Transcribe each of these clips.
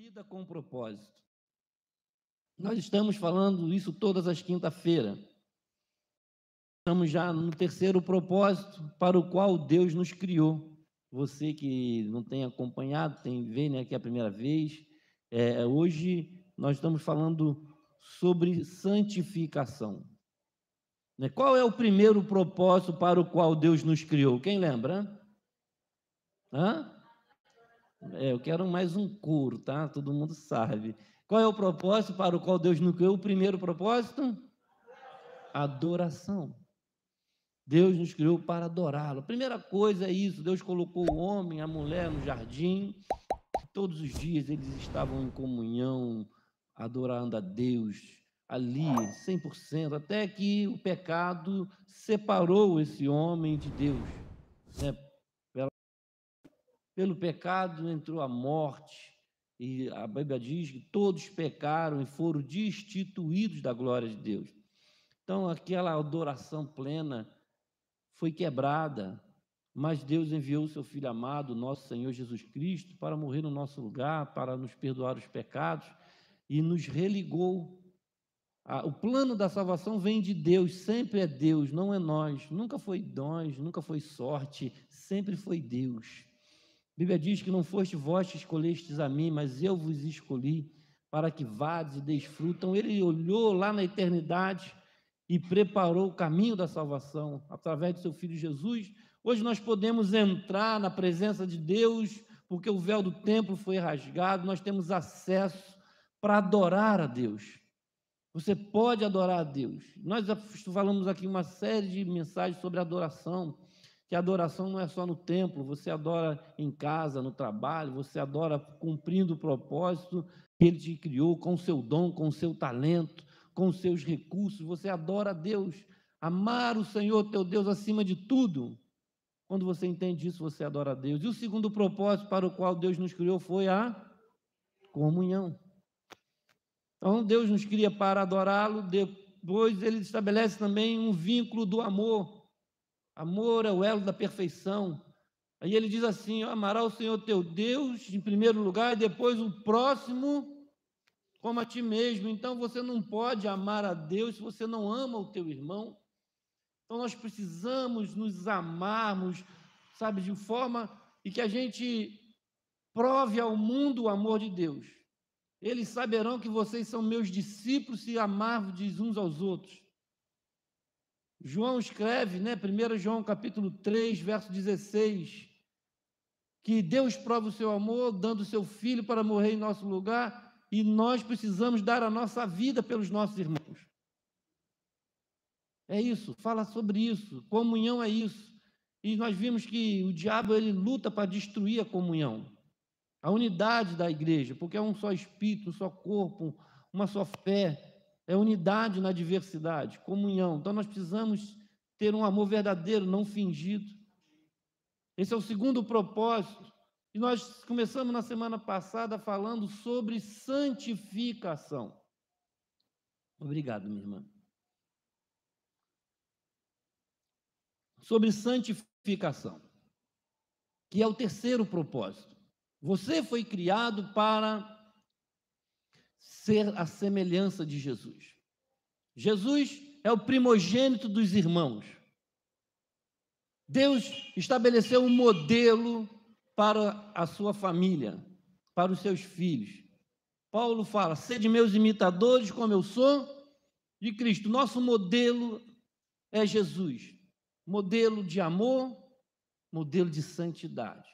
Vida com propósito. Nós estamos falando isso todas as quinta-feiras. Estamos já no terceiro propósito para o qual Deus nos criou. Você que não tem acompanhado, vê, né, que é a primeira vez. Hoje nós estamos falando sobre santificação. Né? Qual é o primeiro propósito para o qual Deus nos criou? Quem lembra? Eu quero mais um coro, tá? Todo mundo sabe. Qual é o propósito para o qual Deus nos criou? O primeiro propósito? Adoração. Deus nos criou para adorá-lo. A primeira coisa é isso, Deus colocou o homem, a mulher no jardim, todos os dias eles estavam em comunhão, adorando a Deus, ali, 100%, até que o pecado separou esse homem de Deus, né? Pelo pecado entrou a morte, e a Bíblia diz que todos pecaram e foram destituídos da glória de Deus. Então, aquela adoração plena foi quebrada, mas Deus enviou o seu Filho amado, nosso Senhor Jesus Cristo, para morrer no nosso lugar, para nos perdoar os pecados, e nos religou. O plano da salvação vem de Deus, sempre é Deus, não é nós, nunca foi nós, nunca foi sorte, sempre foi Deus. A Bíblia diz que não foste vós que escolhestes a mim, mas eu vos escolhi para que vades e deis fruto. Então, ele olhou lá na eternidade e preparou o caminho da salvação através do seu Filho Jesus. Hoje nós podemos entrar na presença de Deus, porque o véu do templo foi rasgado, nós temos acesso para adorar a Deus. Você pode adorar a Deus. Nós falamos aqui uma série de mensagens sobre adoração, que a adoração não é só no templo, você adora em casa, no trabalho, você adora cumprindo o propósito que Ele te criou, com o seu dom, com o seu talento, com os seus recursos, você adora a Deus. Amar o Senhor teu Deus acima de tudo. Quando você entende isso, você adora a Deus. E o segundo propósito para o qual Deus nos criou foi a comunhão. Então, Deus nos cria para adorá-lo, depois Ele estabelece também um vínculo do amor. Amor é o elo da perfeição. Aí Ele diz assim: amará o Senhor teu Deus em primeiro lugar, e depois o próximo como a ti mesmo. Então, você não pode amar a Deus se você não ama o teu irmão. Então, nós precisamos nos amarmos, sabe, de forma e que a gente prove ao mundo o amor de Deus. Eles saberão que vocês são meus discípulos se amardes uns aos outros. João escreve, né, 1 João capítulo 3, verso 16, que Deus prova o seu amor, dando o seu Filho para morrer em nosso lugar, e nós precisamos dar a nossa vida pelos nossos irmãos. É isso, fala sobre isso, comunhão é isso. E nós vimos que o diabo ele luta para destruir a comunhão, a unidade da igreja, porque é um só espírito, um só corpo, uma só fé, é unidade na diversidade, comunhão. Então nós precisamos ter um amor verdadeiro, não fingido. Esse é o segundo propósito. E nós começamos na semana passada falando sobre santificação. Obrigado, minha irmã. Sobre santificação, que é o terceiro propósito. Você foi criado para ser a semelhança de Jesus. Jesus é o primogênito dos irmãos. Deus estabeleceu um modelo para a sua família, para os seus filhos. Paulo fala: sede meus imitadores, como eu sou de Cristo. Nosso modelo é Jesus. Modelo de amor, modelo de santidade.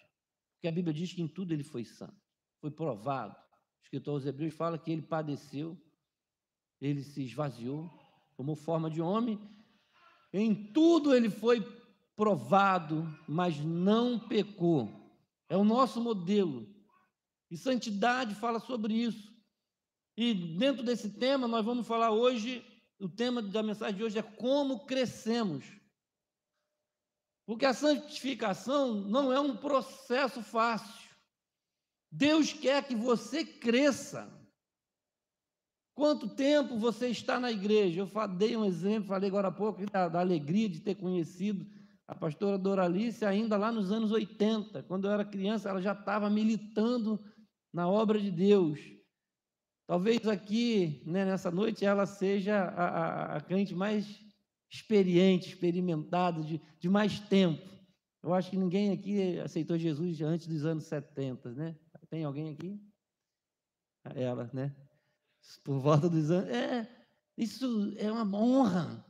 Porque a Bíblia diz que em tudo ele foi santo, foi provado. O escritor aos Hebreus fala que ele padeceu, ele se esvaziou, tomou forma de homem, em tudo ele foi provado, mas não pecou. É o nosso modelo. E santidade fala sobre isso. E dentro desse tema, nós vamos falar hoje, o tema da mensagem de hoje é como crescemos. Porque a santificação não é um processo fácil. Deus quer que você cresça. Quanto tempo você está na igreja? Eu dei um exemplo, falei agora há pouco da alegria de ter conhecido a pastora Doralice ainda lá nos anos 80. Quando eu era criança, ela já estava militando na obra de Deus. Talvez aqui, né, nessa noite, ela seja a crente mais experiente, experimentada, de mais tempo. Eu acho que ninguém aqui aceitou Jesus antes dos anos 70, né? Tem alguém aqui? Ela, né? Por volta dos anos. Isso é uma honra.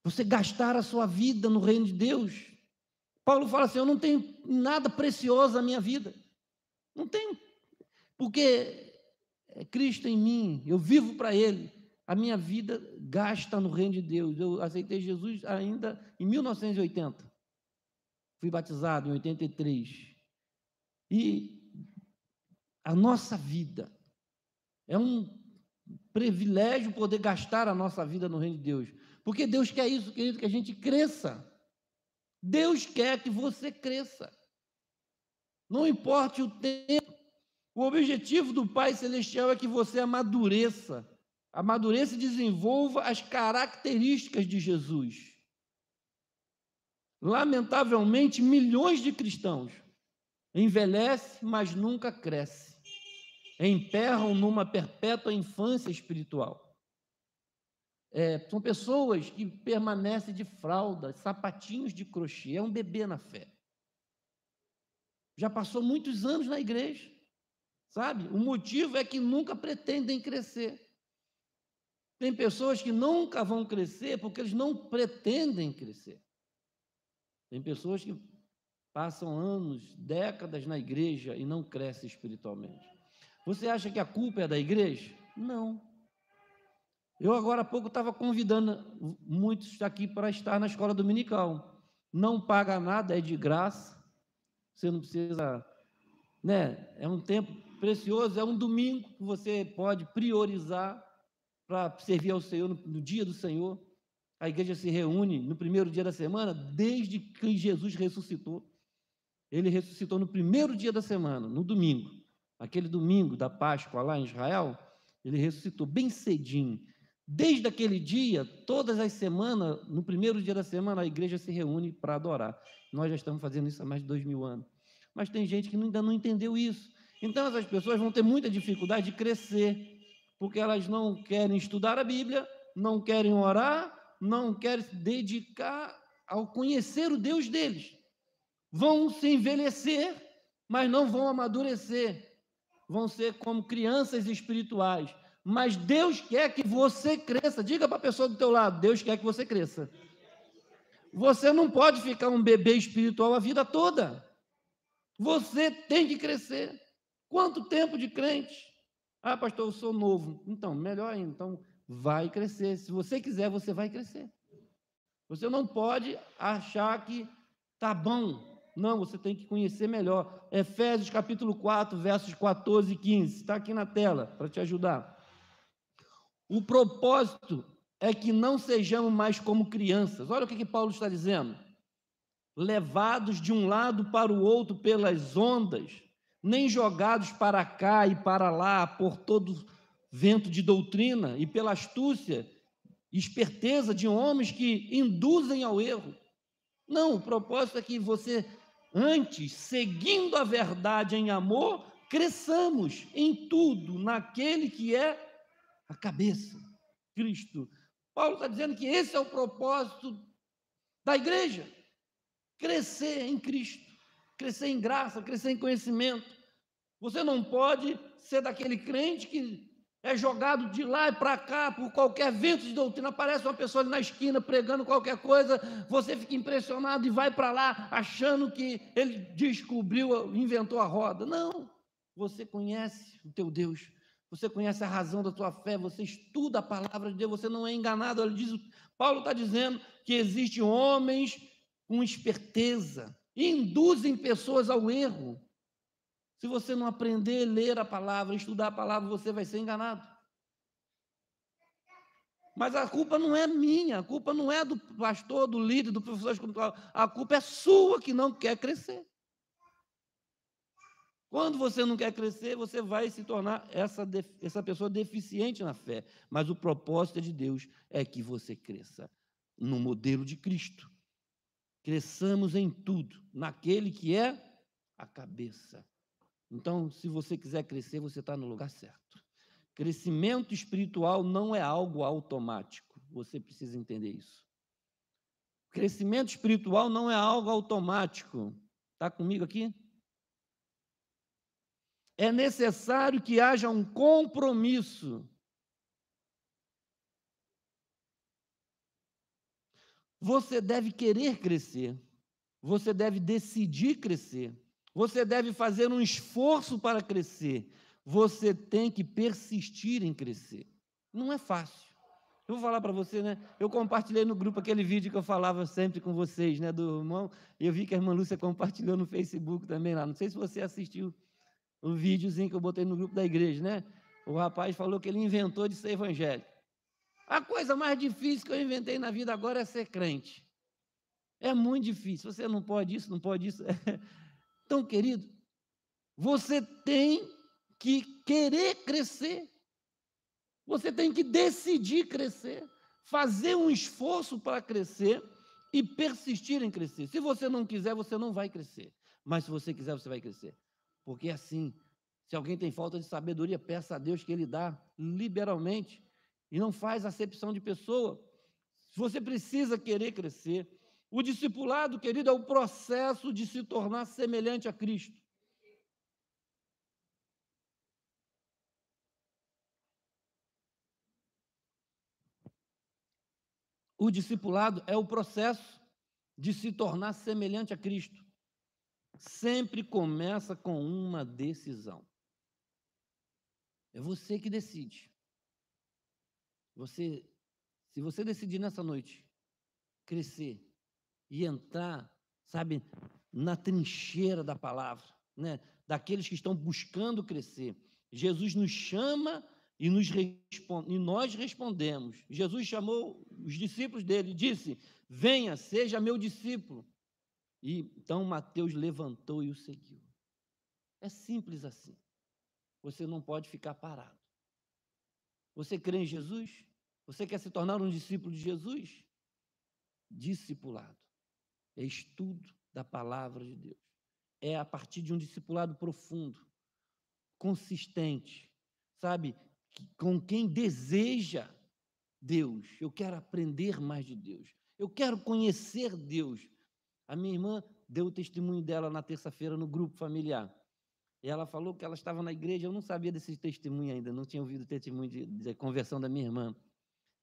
Você gastar a sua vida no reino de Deus. Paulo fala assim: eu não tenho nada precioso na minha vida. Não tenho. Porque é Cristo em mim, eu vivo para Ele. A minha vida gasta no reino de Deus. Eu aceitei Jesus ainda em 1980. Fui batizado em 83. E a nossa vida é um privilégio poder gastar a nossa vida no reino de Deus. Porque Deus quer isso, querido, que a gente cresça. Deus quer que você cresça. Não importe o tempo. O objetivo do Pai Celestial é que você amadureça e desenvolva as características de Jesus. Lamentavelmente, milhões de cristãos envelhecem, mas nunca crescem. Emperram numa perpétua infância espiritual. São pessoas que permanecem de fralda, sapatinhos de crochê, é um bebê na fé. Já passou muitos anos na igreja, sabe? O motivo é que nunca pretendem crescer. Tem pessoas que nunca vão crescer porque eles não pretendem crescer. Tem pessoas que passam anos, décadas na igreja e não crescem espiritualmente. Você acha que a culpa é da igreja? Não. Eu agora há pouco estava convidando muitos aqui para estar na escola dominical. Não paga nada, é de graça. Você não precisa, né? É um tempo precioso, é um domingo que você pode priorizar para servir ao Senhor no dia do Senhor. A igreja se reúne no primeiro dia da semana, desde que Jesus ressuscitou. Ele ressuscitou no primeiro dia da semana, no domingo. Aquele domingo da Páscoa lá em Israel, ele ressuscitou bem cedinho. Desde aquele dia, todas as semanas, no primeiro dia da semana, a igreja se reúne para adorar. Nós já estamos fazendo isso há mais de 2000 anos. Mas tem gente que ainda não entendeu isso. Então, essas pessoas vão ter muita dificuldade de crescer, porque elas não querem estudar a Bíblia, não querem orar, não querem se dedicar ao conhecer o Deus deles. Vão se envelhecer, mas não vão amadurecer. Vão ser como crianças espirituais. Mas Deus quer que você cresça. Diga para a pessoa do teu lado: Deus quer que você cresça. Você não pode ficar um bebê espiritual a vida toda. Você tem que crescer. Quanto tempo de crente? Ah, pastor, eu sou novo. Então, melhor ainda. Então, vai crescer. Se você quiser, você vai crescer. Você não pode achar que está bom. Não, você tem que conhecer melhor. Efésios capítulo 4, versos 14 e 15. Está aqui na tela para te ajudar. O propósito é que não sejamos mais como crianças. Olha o que Paulo está dizendo. Levados de um lado para o outro pelas ondas, nem jogados para cá e para lá por todo vento de doutrina e pela astúcia e esperteza de homens que induzem ao erro. Não, o propósito é que você, antes, seguindo a verdade em amor, cresçamos em tudo naquele que é a cabeça, Cristo. Paulo está dizendo que esse é o propósito da igreja. Crescer em Cristo, crescer em graça, crescer em conhecimento. Você não pode ser daquele crente que é jogado de lá e para cá por qualquer vento de doutrina. Aparece uma pessoa ali na esquina pregando qualquer coisa, você fica impressionado e vai para lá achando que ele descobriu, inventou a roda. Não, você conhece o teu Deus, você conhece a razão da tua fé, você estuda a palavra de Deus, você não é enganado. Paulo está dizendo que existem homens com esperteza, induzem pessoas ao erro. Se você não aprender a ler a palavra, estudar a palavra, você vai ser enganado. Mas a culpa não é minha, a culpa não é do pastor, do líder, do professor espiritual, a culpa é sua que não quer crescer. Quando você não quer crescer, você vai se tornar essa pessoa deficiente na fé. Mas o propósito de Deus é que você cresça no modelo de Cristo. Cresçamos em tudo, naquele que é a cabeça. Então, se você quiser crescer, você está no lugar certo. Crescimento espiritual não é algo automático. Você precisa entender isso. Crescimento espiritual não é algo automático. Está comigo aqui? É necessário que haja um compromisso. Você deve querer crescer. Você deve decidir crescer. Você deve fazer um esforço para crescer. Você tem que persistir em crescer. Não é fácil. Eu vou falar para você, né? Eu compartilhei no grupo aquele vídeo que eu falava sempre com vocês, né? Do irmão. Eu vi que a irmã Lúcia compartilhou no Facebook também lá. Não sei se você assistiu o videozinho que eu botei no grupo da igreja, né? O rapaz falou que ele inventou de ser evangélico. A coisa mais difícil que eu inventei na vida agora é ser crente. É muito difícil. Você não pode isso, não pode isso. Então, querido, você tem que querer crescer. Você tem que decidir crescer, fazer um esforço para crescer e persistir em crescer. Se você não quiser, você não vai crescer. Mas se você quiser, você vai crescer. Porque assim, se alguém tem falta de sabedoria, peça a Deus que Ele dá liberalmente. E não faz acepção de pessoa. Você precisa querer crescer. O discipulado, querido, é o processo de se tornar semelhante a Cristo. O discipulado é o processo de se tornar semelhante a Cristo. Sempre começa com uma decisão. É você que decide. Se você decidir nessa noite crescer e entrar, sabe, na trincheira da palavra, né, daqueles que estão buscando crescer, Jesus nos chama e nós respondemos. Jesus chamou os discípulos dele e disse: venha, seja meu discípulo. E então Mateus levantou e o seguiu. É simples assim. Você não pode ficar parado. Você crê em Jesus? Você quer se tornar um discípulo de Jesus? Discipulado é estudo da palavra de Deus. É a partir de um discipulado profundo, consistente, sabe? Com quem deseja Deus. Eu quero aprender mais de Deus. Eu quero conhecer Deus. A minha irmã deu o testemunho dela na terça-feira no grupo familiar. E ela falou que ela estava na igreja, eu não sabia desse testemunho ainda, não tinha ouvido o testemunho de conversão da minha irmã.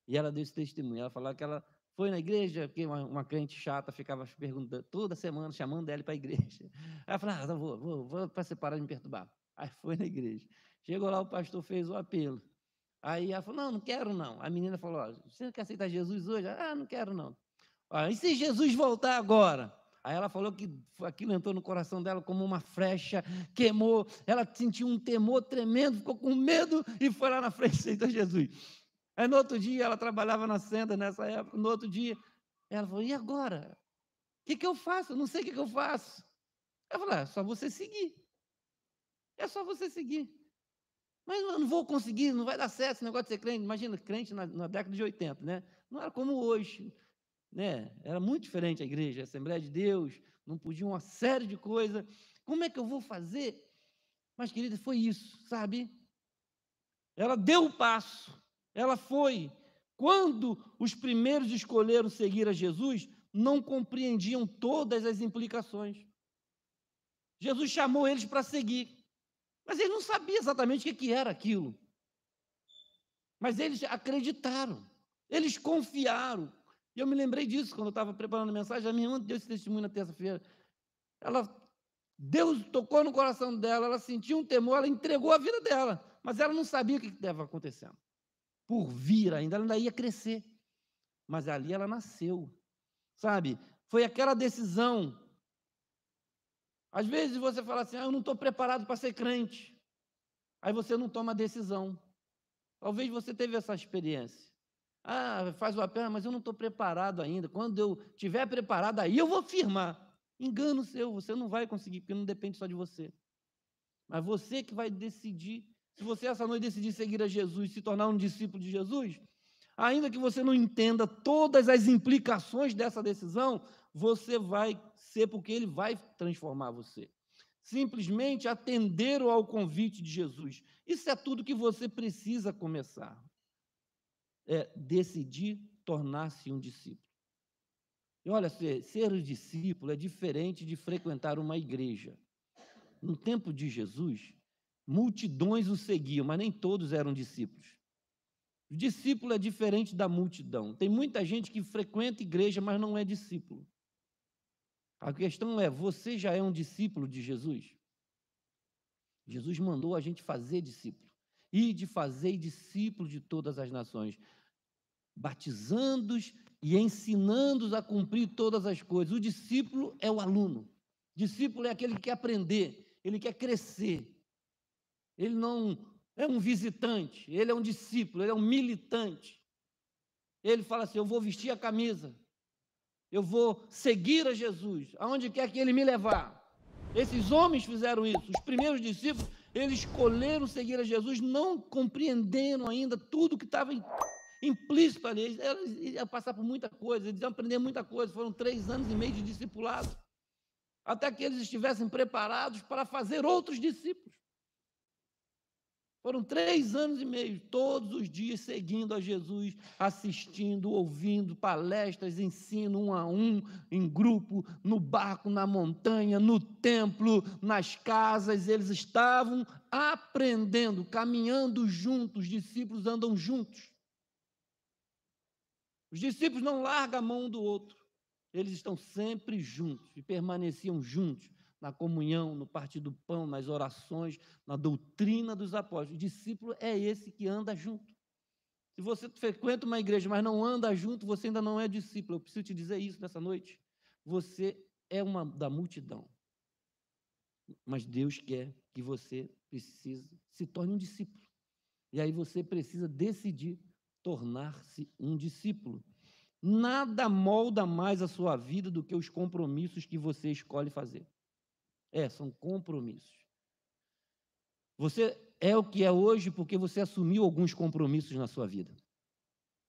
E ela deu esse testemunho. Ela falou que ela foi na igreja, porque uma crente chata ficava perguntando toda semana, chamando ela para a igreja. Aí ela falou: não, vou para separar de me perturbar. Aí foi na igreja. Chegou lá, o pastor fez o apelo. Aí ela falou: não quero não. A menina falou: você não quer aceitar Jesus hoje? Não quero não. E se Jesus voltar agora? Aí ela falou que aquilo entrou no coração dela como uma flecha, queimou, ela sentiu um temor tremendo, ficou com medo e foi lá na frente e aceitou Jesus. Aí no outro dia, ela trabalhava na Senda nessa época, no outro dia, ela falou: e agora? O que eu faço? Eu não sei o que eu faço. Eu falei: é só você seguir. É só você seguir. Mas eu não vou conseguir, não vai dar certo esse negócio de ser crente. Imagina, crente na década de 80, né? Não era como hoje. Né? Era muito diferente a igreja, a Assembleia de Deus, não podia uma série de coisas. Como é que eu vou fazer? Mas, querida, foi isso, sabe? Ela deu o passo, ela foi. Quando os primeiros escolheram seguir a Jesus, não compreendiam todas as implicações. Jesus chamou eles para seguir, mas eles não sabiam exatamente o que era aquilo. Mas eles acreditaram, eles confiaram. E eu me lembrei disso quando eu estava preparando a mensagem. A minha irmã deu esse testemunho na terça-feira. Deus tocou no coração dela, ela sentiu um temor, ela entregou a vida dela, mas ela não sabia o que estava acontecendo. Por vir ainda, ela ainda ia crescer. Mas ali ela nasceu, sabe? Foi aquela decisão. Às vezes você fala assim: eu não estou preparado para ser crente. Aí você não toma a decisão. Talvez você teve essa experiência. Faz o apelo, mas eu não estou preparado ainda. Quando eu estiver preparado, aí eu vou firmar. Engano seu, você não vai conseguir, porque não depende só de você. Mas você que vai decidir. Se você essa noite decidir seguir a Jesus, se tornar um discípulo de Jesus, ainda que você não entenda todas as implicações dessa decisão, você vai ser, porque Ele vai transformar você. simplesmente atenderam ao convite de Jesus. Isso é tudo que você precisa começar. É decidir tornar-se um discípulo. E olha, ser um discípulo é diferente de frequentar uma igreja. No tempo de Jesus, multidões o seguiam, mas nem todos eram discípulos. O discípulo é diferente da multidão. Tem muita gente que frequenta igreja, mas não é discípulo. A questão é, você já é um discípulo de Jesus? Jesus mandou a gente fazer discípulo. E de fazer discípulos de todas as nações, batizando-os e ensinando-os a cumprir todas as coisas. O discípulo é o aluno. O discípulo é aquele que quer aprender, ele quer crescer. Ele não é um visitante, ele é um discípulo, ele é um militante. Ele fala assim, eu vou vestir a camisa, eu vou seguir a Jesus, aonde quer que ele me levar. Esses homens fizeram isso, os primeiros discípulos, eles escolheram seguir a Jesus, não compreendendo ainda tudo que estava implícito ali. Eles iam passar por muita coisa, eles iam aprender muita coisa, foram 3 anos e meio de discipulado, até que eles estivessem preparados para fazer outros discípulos. Foram 3 anos e meio, todos os dias seguindo a Jesus, assistindo, ouvindo palestras, ensino 1 a 1, em grupo, no barco, na montanha, no templo, nas casas. Eles estavam aprendendo, caminhando juntos. Os discípulos andam juntos. Os discípulos não largam a mão um do outro. Eles estão sempre juntos e permaneciam juntos na comunhão, no partir do pão, nas orações, na doutrina dos apóstolos. O discípulo é esse que anda junto. Se você frequenta uma igreja, mas não anda junto, você ainda não é discípulo. Eu preciso te dizer isso nessa noite. Você é uma da multidão. Mas Deus quer que você se torne um discípulo. E aí você precisa decidir tornar-se um discípulo. Nada molda mais a sua vida do que os compromissos que você escolhe fazer. São compromissos. Você é o que é hoje porque você assumiu alguns compromissos na sua vida.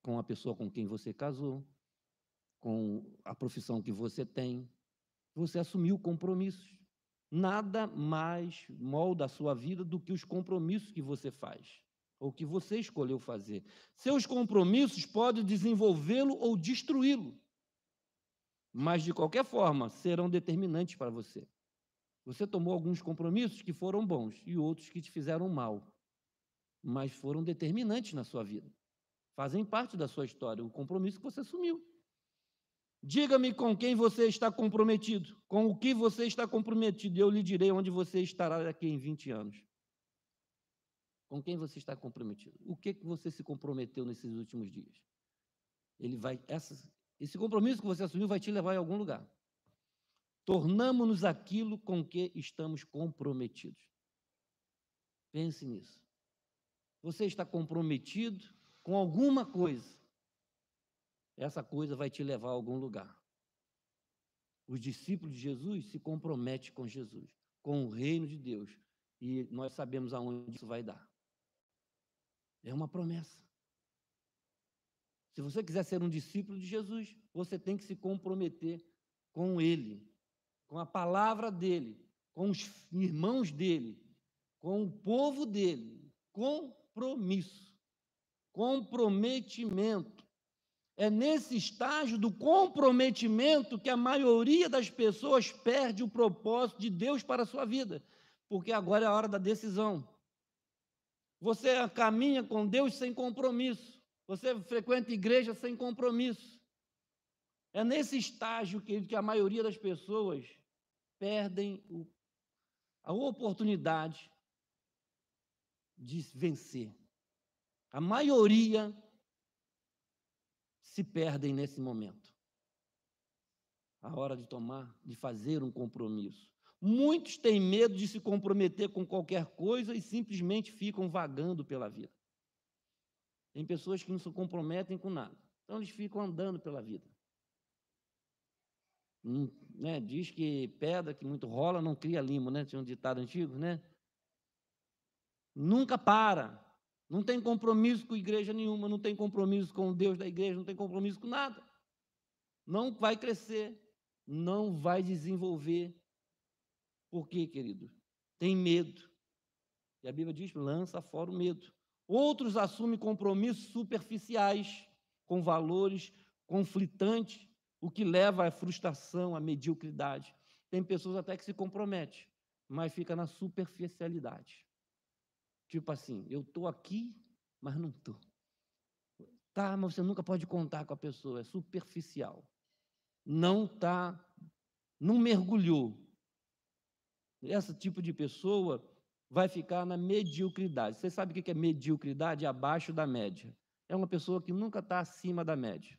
Com a pessoa com quem você casou, com a profissão que você tem. Você assumiu compromissos. Nada mais molda a sua vida do que os compromissos que você faz, ou que você escolheu fazer. Seus compromissos podem desenvolvê-lo ou destruí-lo, mas, de qualquer forma, serão determinantes para você. Você tomou alguns compromissos que foram bons e outros que te fizeram mal, mas foram determinantes na sua vida. Fazem parte da sua história, o compromisso que você assumiu. Diga-me com quem você está comprometido, com o que você está comprometido, e eu lhe direi onde você estará daqui em 20 anos. Com quem você está comprometido? O que você se comprometeu nesses últimos dias? Esse compromisso que você assumiu vai te levar a algum lugar. Tornamo-nos aquilo com que estamos comprometidos. Pense nisso. Você está comprometido com alguma coisa. Essa coisa vai te levar a algum lugar. Os discípulos de Jesus se comprometem com Jesus, com o reino de Deus. E nós sabemos aonde isso vai dar. É uma promessa. Se você quiser ser um discípulo de Jesus, você tem que se comprometer com Ele, com a palavra dEle, com os irmãos dEle, com o povo dEle. Compromisso, comprometimento. É nesse estágio do comprometimento que a maioria das pessoas perde o propósito de Deus para a sua vida, porque agora é a hora da decisão. Você caminha com Deus sem compromisso. Você frequenta igreja sem compromisso. É nesse estágio que a maioria das pessoas perdem a oportunidade de vencer. A maioria se perdem nesse momento. A hora de fazer um compromisso. Muitos têm medo de se comprometer com qualquer coisa e simplesmente ficam vagando pela vida. Tem pessoas que não se comprometem com nada. Então, eles ficam andando pela vida. Diz que pedra que muito rola não cria limo, né? Tinha um ditado antigo, né? Nunca para. Não tem compromisso com igreja nenhuma, não tem compromisso com o Deus da igreja, não tem compromisso com nada. Não vai crescer, não vai desenvolver. Por quê, querido? tem medo. E a Bíblia diz, lança fora o medo. Outros assumem compromissos superficiais, com valores conflitantes, o que leva à frustração, à mediocridade. Tem pessoas até que se comprometem, mas fica na superficialidade. Tipo assim, eu estou aqui, mas não estou. Tá, mas você nunca pode contar com a pessoa, é superficial. Não mergulhou. Esse tipo de pessoa vai ficar na mediocridade. Você sabe o que é mediocridade? Abaixo da média. É uma pessoa que nunca está acima da média.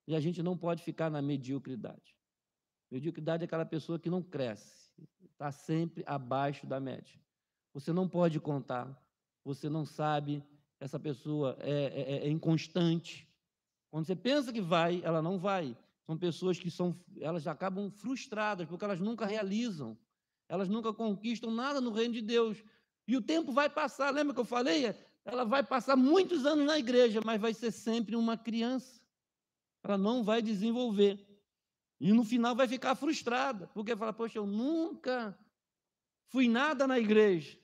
E a gente não pode ficar na mediocridade. Mediocridade é aquela pessoa que não cresce, está sempre abaixo da média. Você não pode contar, você não sabe, essa pessoa é inconstante. Quando você pensa que vai, ela não vai. São pessoas que elas acabam frustradas, porque elas nunca realizam, elas nunca conquistam nada no reino de Deus. E o tempo vai passar, lembra que eu falei? Ela vai passar muitos anos na igreja, mas vai ser sempre uma criança. Ela não vai desenvolver. E no final vai ficar frustrada, porque fala, poxa, eu nunca fui nada na igreja.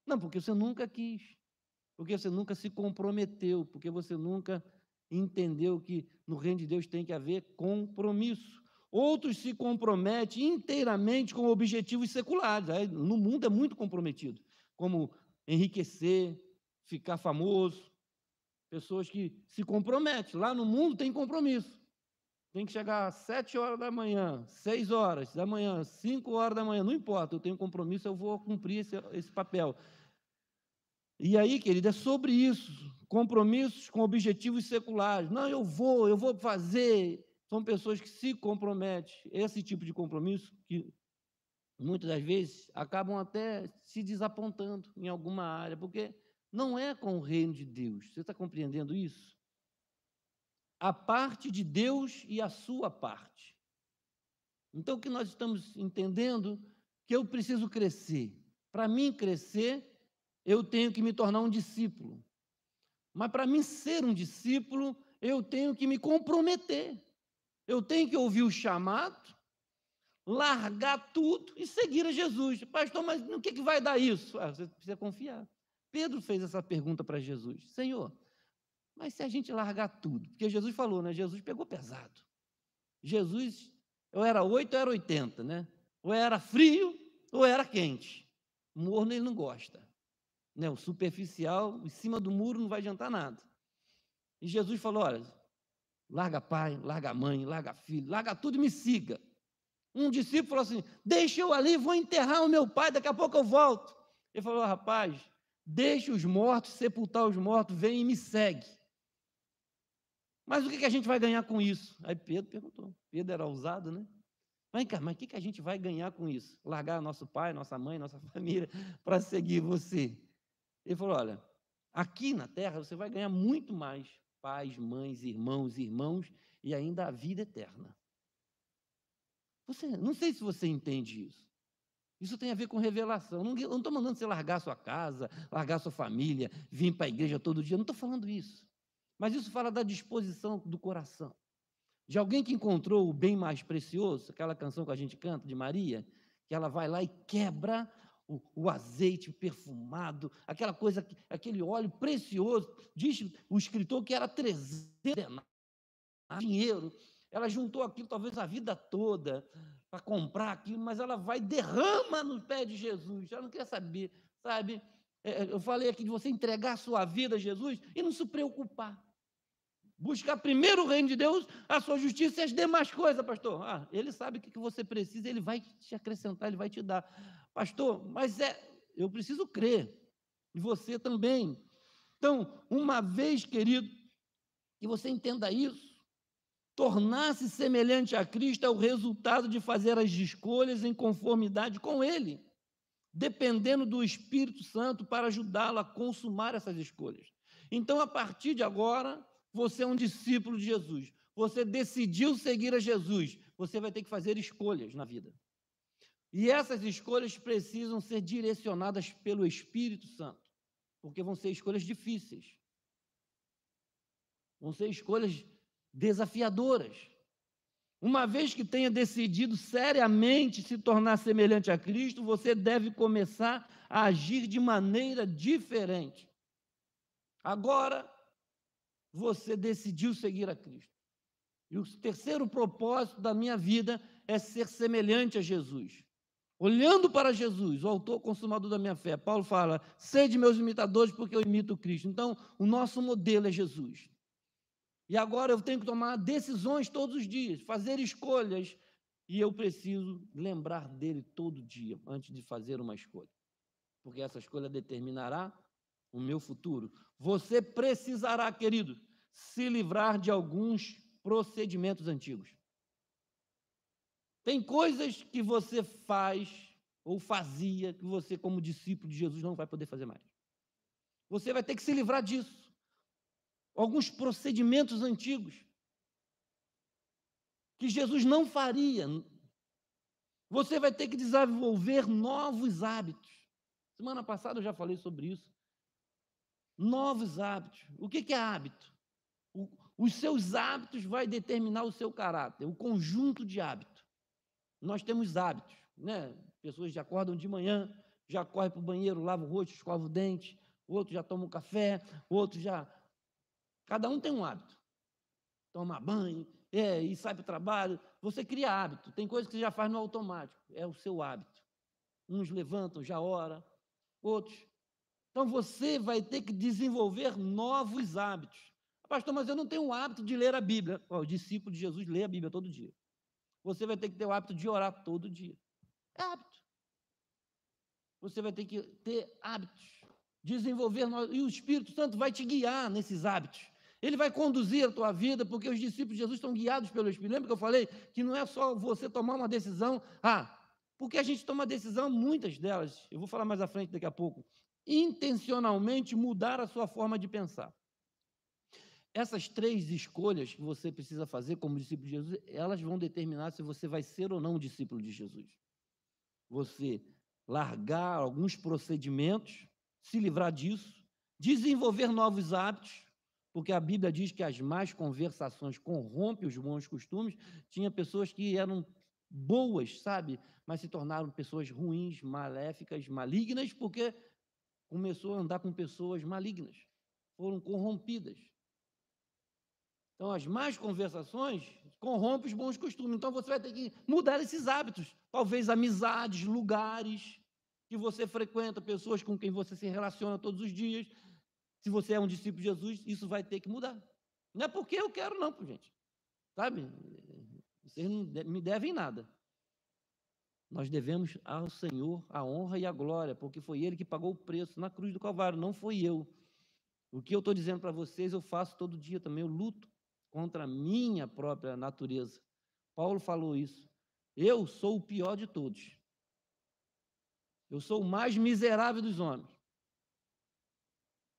Não, porque você nunca quis, porque você nunca se comprometeu, porque você nunca entendeu que no reino de Deus tem que haver compromisso. Outros se comprometem inteiramente com objetivos seculares. No mundo é muito comprometido, como enriquecer, ficar famoso. Pessoas que se comprometem. Lá no mundo tem compromisso. Tem que chegar às 7 horas da manhã, 6 horas da manhã, 5 horas da manhã, não importa, eu tenho compromisso, eu vou cumprir esse papel. E aí, querido, é sobre isso, compromissos com objetivos seculares. Não, eu vou fazer. São pessoas que se comprometem. Esse tipo de compromisso, que muitas das vezes acabam até se desapontando em alguma área, porque não é com o reino de Deus. Você está compreendendo isso? A parte de Deus e a sua parte. Então, o que nós estamos entendendo? Que eu preciso crescer. Para mim crescer, eu tenho que me tornar um discípulo. Mas para mim ser um discípulo, eu tenho que me comprometer. Eu tenho que ouvir o chamado, largar tudo e seguir a Jesus. Pastor, mas no que vai dar isso? Você precisa confiar. Pedro fez essa pergunta para Jesus. Senhor, mas se a gente largar tudo? Porque Jesus falou, né? Jesus pegou pesado. Jesus, ou era 8 ou era 80, né? Ou era frio ou era quente. Morno ele não gosta. Né? O superficial, em cima do muro, não vai adiantar nada. E Jesus falou, olha, larga pai, larga mãe, larga filho, larga tudo e me siga. Um discípulo falou assim, deixa eu ali, vou enterrar o meu pai, daqui a pouco eu volto. Ele falou, rapaz, deixa os mortos, sepultar os mortos, vem e me segue. Mas o que a gente vai ganhar com isso? Aí Pedro perguntou. Pedro era ousado, né? Mas o que a gente vai ganhar com isso? Largar nosso pai, nossa mãe, nossa família para seguir você. Ele falou, olha, aqui na terra você vai ganhar muito mais pais, mães, irmãos e ainda a vida eterna. Não sei se você entende isso. Isso tem a ver com revelação. Não estou mandando você largar sua casa, largar sua família, vir para a igreja todo dia. Não estou falando isso. Mas isso fala da disposição do coração. De alguém que encontrou o bem mais precioso, aquela canção que a gente canta de Maria, que ela vai lá e quebra o azeite perfumado, aquela coisa, aquele óleo precioso. Diz o escritor que era 300 dinheiro. Ela juntou aquilo talvez a vida toda para comprar aquilo, mas ela vai e derrama no pé de Jesus. Ela não quer saber, sabe? Eu falei aqui de você entregar a sua vida a Jesus e não se preocupar. Buscar primeiro o reino de Deus, a sua justiça e as demais coisas, pastor. Ele sabe o que você precisa, ele vai te acrescentar, ele vai te dar. Pastor, mas eu preciso crer, e você também. Então, uma vez, querido, que você entenda isso, tornar-se semelhante a Cristo é o resultado de fazer as escolhas em conformidade com Ele, dependendo do Espírito Santo para ajudá-lo a consumar essas escolhas. Então, a partir de agora, você é um discípulo de Jesus. Você decidiu seguir a Jesus. Você vai ter que fazer escolhas na vida. E essas escolhas precisam ser direcionadas pelo Espírito Santo, porque vão ser escolhas difíceis. Vão ser escolhas desafiadoras. Uma vez que tenha decidido seriamente se tornar semelhante a Cristo, você deve começar a agir de maneira diferente. Agora, você decidiu seguir a Cristo. E o terceiro propósito da minha vida é ser semelhante a Jesus. Olhando para Jesus, o autor consumador da minha fé, Paulo fala: sede meus imitadores, porque eu imito Cristo. Então, o nosso modelo é Jesus. E agora eu tenho que tomar decisões todos os dias, fazer escolhas, e eu preciso lembrar dele todo dia, antes de fazer uma escolha. Porque essa escolha determinará o meu futuro. Você precisará, querido, se livrar de alguns procedimentos antigos. Tem coisas que você faz ou fazia que você, como discípulo de Jesus, não vai poder fazer mais. Você vai ter que se livrar disso. Alguns procedimentos antigos que Jesus não faria. Você vai ter que desenvolver novos hábitos. Semana passada eu já falei sobre isso. Novos hábitos. O que é hábito? Os seus hábitos vai determinar o seu caráter, o conjunto de hábitos. Nós temos hábitos, né? Pessoas já acordam de manhã, já correm para o banheiro, lavam o rosto, escovam o dente, outros já tomam café, outros já... Cada um tem um hábito. Toma banho, e sai para o trabalho. Você cria hábito. Tem coisas que você já faz no automático. É o seu hábito. Uns levantam, já ora, outros. Então, você vai ter que desenvolver novos hábitos. Pastor, mas eu não tenho o hábito de ler a Bíblia. O discípulo de Jesus lê a Bíblia todo dia. Você vai ter que ter o hábito de orar todo dia. É hábito. Você vai ter que ter hábitos. Desenvolver novos. E o Espírito Santo vai te guiar nesses hábitos. Ele vai conduzir a tua vida, porque os discípulos de Jesus estão guiados pelo Espírito. Lembra que eu falei que não é só você tomar uma decisão, porque a gente toma decisão, muitas delas, eu vou falar mais à frente daqui a pouco, intencionalmente mudar a sua forma de pensar. Essas 3 escolhas que você precisa fazer como discípulo de Jesus, elas vão determinar se você vai ser ou não um discípulo de Jesus. Você largar alguns procedimentos, se livrar disso, desenvolver novos hábitos, porque a Bíblia diz que as más conversações corrompem os bons costumes. Tinha pessoas que eram boas, sabe, mas se tornaram pessoas ruins, maléficas, malignas, porque começou a andar com pessoas malignas, foram corrompidas. Então, as más conversações corrompem os bons costumes. Então, você vai ter que mudar esses hábitos. Talvez amizades, lugares que você frequenta, pessoas com quem você se relaciona todos os dias. Se você é um discípulo de Jesus, isso vai ter que mudar. Não é porque eu quero, não, gente. Sabe? Vocês não me devem nada. Nós devemos ao Senhor a honra e a glória, porque foi Ele que pagou o preço na cruz do Calvário, não foi eu. O que eu estou dizendo para vocês, eu faço todo dia também. Eu luto contra a minha própria natureza. Paulo falou isso. Eu sou o pior de todos. Eu sou o mais miserável dos homens.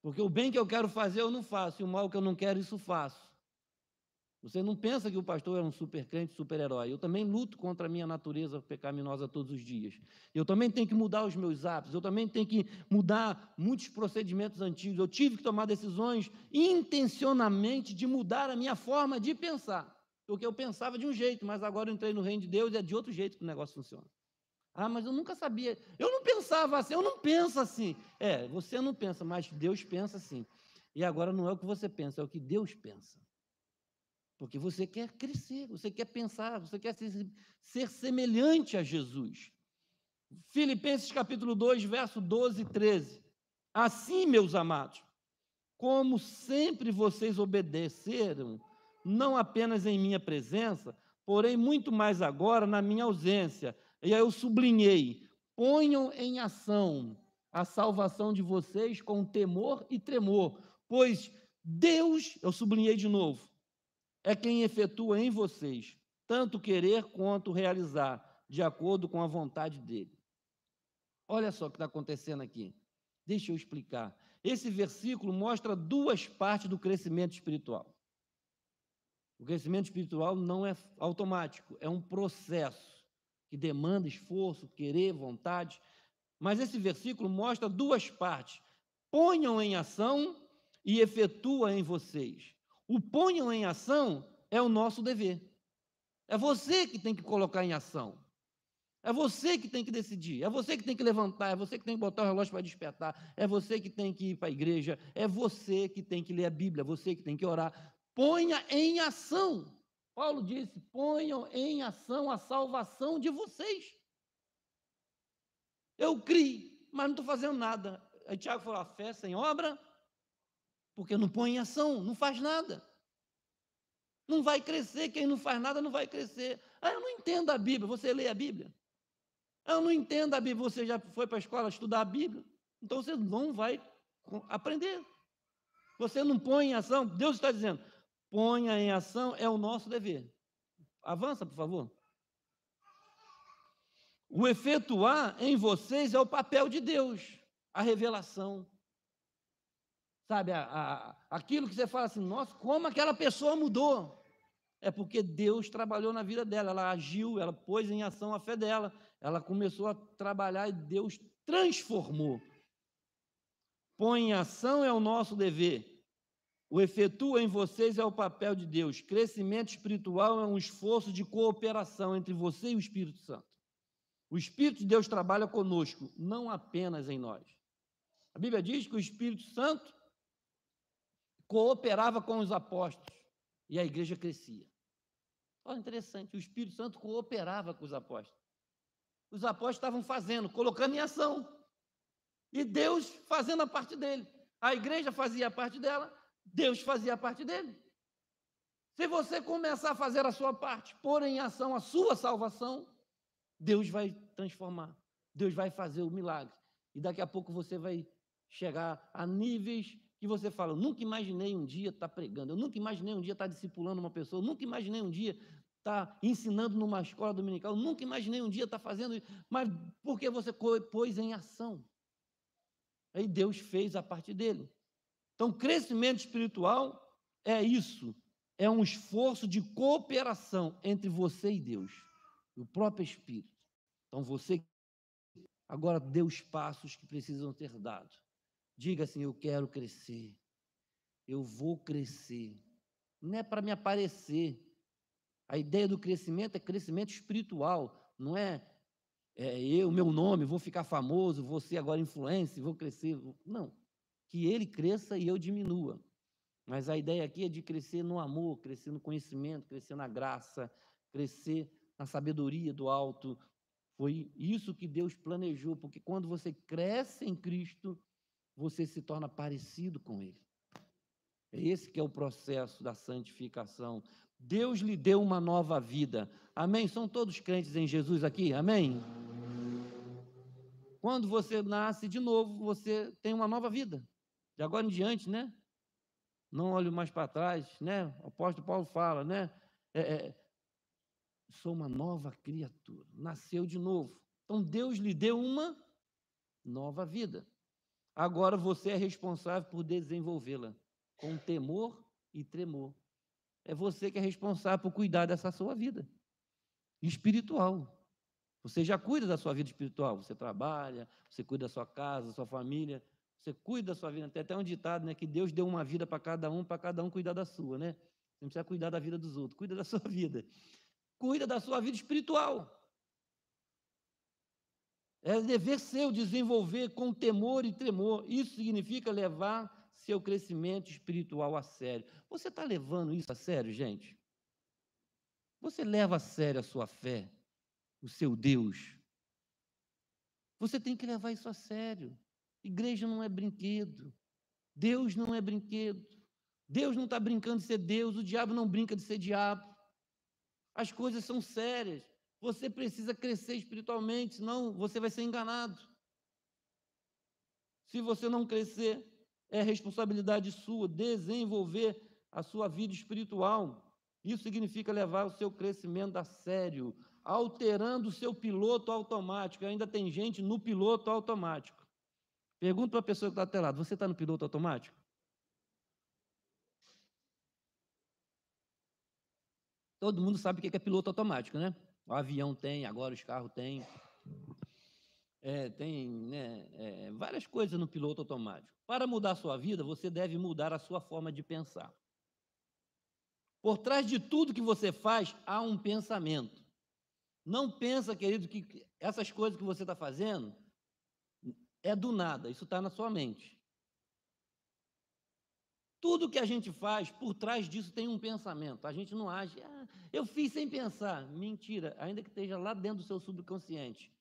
Porque o bem que eu quero fazer, eu não faço. E o mal que eu não quero, isso faço. Você não pensa que o pastor é um super crente, super-herói. Eu também luto contra a minha natureza pecaminosa todos os dias. Eu também tenho que mudar os meus hábitos. Eu também tenho que mudar muitos procedimentos antigos. Eu tive que tomar decisões intencionalmente de mudar a minha forma de pensar. Porque eu pensava de um jeito, mas agora eu entrei no reino de Deus e é de outro jeito que o negócio funciona. Mas eu nunca sabia. Eu não pensava assim, eu não penso assim. Você não pensa, mas Deus pensa assim. E agora não é o que você pensa, é o que Deus pensa. Porque você quer crescer, você quer pensar, você quer ser semelhante a Jesus. Filipenses capítulo 2, verso 12 e 13. Assim, meus amados, como sempre vocês obedeceram, não apenas em minha presença, porém muito mais agora na minha ausência. E aí eu sublinhei, ponham em ação a salvação de vocês com temor e tremor, pois Deus, eu sublinhei de novo, é quem efetua em vocês, tanto querer quanto realizar, de acordo com a vontade dele. Olha só o que está acontecendo aqui. Deixa eu explicar. Esse versículo mostra 2 partes do crescimento espiritual. O crescimento espiritual não é automático, é um processo que demanda esforço, querer, vontade. Mas esse versículo mostra 2 partes. Ponham em ação e efetua em vocês. O ponham em ação é o nosso dever. É você que tem que colocar em ação. É você que tem que decidir, é você que tem que levantar, é você que tem que botar o relógio para despertar, é você que tem que ir para a igreja, é você que tem que ler a Bíblia, é você que tem que orar. Ponha em ação. Paulo disse: ponham em ação a salvação de vocês. Eu criei, mas não estou fazendo nada. Aí Tiago falou: a fé sem obra, porque não põe em ação, não faz nada. Não vai crescer, quem não faz nada não vai crescer. Ah, eu não entendo a Bíblia, você lê a Bíblia? Eu não entendo a Bíblia, você já foi para a escola estudar a Bíblia, então você não vai aprender. Você não põe em ação, Deus está dizendo, ponha em ação, é o nosso dever. Avança, por favor. O efetuar em vocês é o papel de Deus, a revelação. Sabe, aquilo que você fala assim, nossa, como aquela pessoa mudou. É porque Deus trabalhou na vida dela, ela agiu, ela pôs em ação a fé dela, ela começou a trabalhar e Deus transformou. Põe em ação é o nosso dever. O efetua em vocês é o papel de Deus. Crescimento espiritual é um esforço de cooperação entre você e o Espírito Santo. O Espírito de Deus trabalha conosco, não apenas em nós. A Bíblia diz que o Espírito Santo cooperava com os apóstolos e a igreja crescia. Olha, interessante, o Espírito Santo cooperava com os apóstolos. Os apóstolos estavam fazendo, colocando em ação. E Deus fazendo a parte dele. A igreja fazia a parte dela, Deus fazia a parte dele. Se você começar a fazer a sua parte, pôr em ação a sua salvação, Deus vai transformar. Deus vai fazer o milagre. E daqui a pouco você vai chegar a níveis que você fala, eu nunca imaginei um dia estar pregando, eu nunca imaginei um dia estar discipulando uma pessoa, eu nunca imaginei um dia estar ensinando numa escola dominical, eu nunca imaginei um dia estar fazendo isso, mas porque você pôs em ação. Aí Deus fez a parte dele. Então, crescimento espiritual é isso, é um esforço de cooperação entre você e Deus, o próprio Espírito. Então, você agora dê os passos que precisam ter dado. Diga assim, eu quero crescer, eu vou crescer. Não é para me aparecer. A ideia do crescimento é crescimento espiritual, não é meu nome, vou ficar famoso, vou ser agora influencer, vou crescer. Não, que ele cresça e eu diminua. Mas a ideia aqui é de crescer no amor, crescer no conhecimento, crescer na graça, crescer na sabedoria do alto. Foi isso que Deus planejou, porque quando você cresce em Cristo, você se torna parecido com Ele. É esse que é o processo da santificação. Deus lhe deu uma nova vida. Amém? São todos crentes em Jesus aqui? Amém? Quando você nasce de novo, você tem uma nova vida. De agora em diante, né? Não olho mais para trás, né? O apóstolo Paulo fala, né? Sou uma nova criatura, nasceu de novo. Então Deus lhe deu uma nova vida. Agora você é responsável por desenvolvê-la com temor e tremor. É você que é responsável por cuidar dessa sua vida espiritual. Você já cuida da sua vida espiritual, você trabalha, você cuida da sua casa, da sua família, você cuida da sua vida. Tem até um ditado, né, que Deus deu uma vida para cada um cuidar da sua, né? Você não precisa cuidar da vida dos outros, cuida da sua vida. Cuida da sua vida espiritual. É dever seu desenvolver com temor e tremor. Isso significa levar seu crescimento espiritual a sério. Você está levando isso a sério, gente? Você leva a sério a sua fé, o seu Deus? Você tem que levar isso a sério. Igreja não é brinquedo. Deus não é brinquedo. Deus não está brincando de ser Deus, o diabo não brinca de ser diabo. As coisas são sérias. Você precisa crescer espiritualmente, senão você vai ser enganado. Se você não crescer, é responsabilidade sua desenvolver a sua vida espiritual. Isso significa levar o seu crescimento a sério, alterando o seu piloto automático. Ainda tem gente no piloto automático. Pergunta para a pessoa que está até lá, você está no piloto automático? Todo mundo sabe o que é piloto automático, né? O avião tem, agora os carros têm. Tem, né, várias coisas no piloto automático. Para mudar a sua vida, você deve mudar a sua forma de pensar. Por trás de tudo que você faz, há um pensamento. Não pensa, querido, que essas coisas que você está fazendo é do nada, isso está na sua mente. Tudo que a gente faz, por trás disso tem um pensamento. A gente não age, eu fiz sem pensar. Mentira, ainda que esteja lá dentro do seu subconsciente.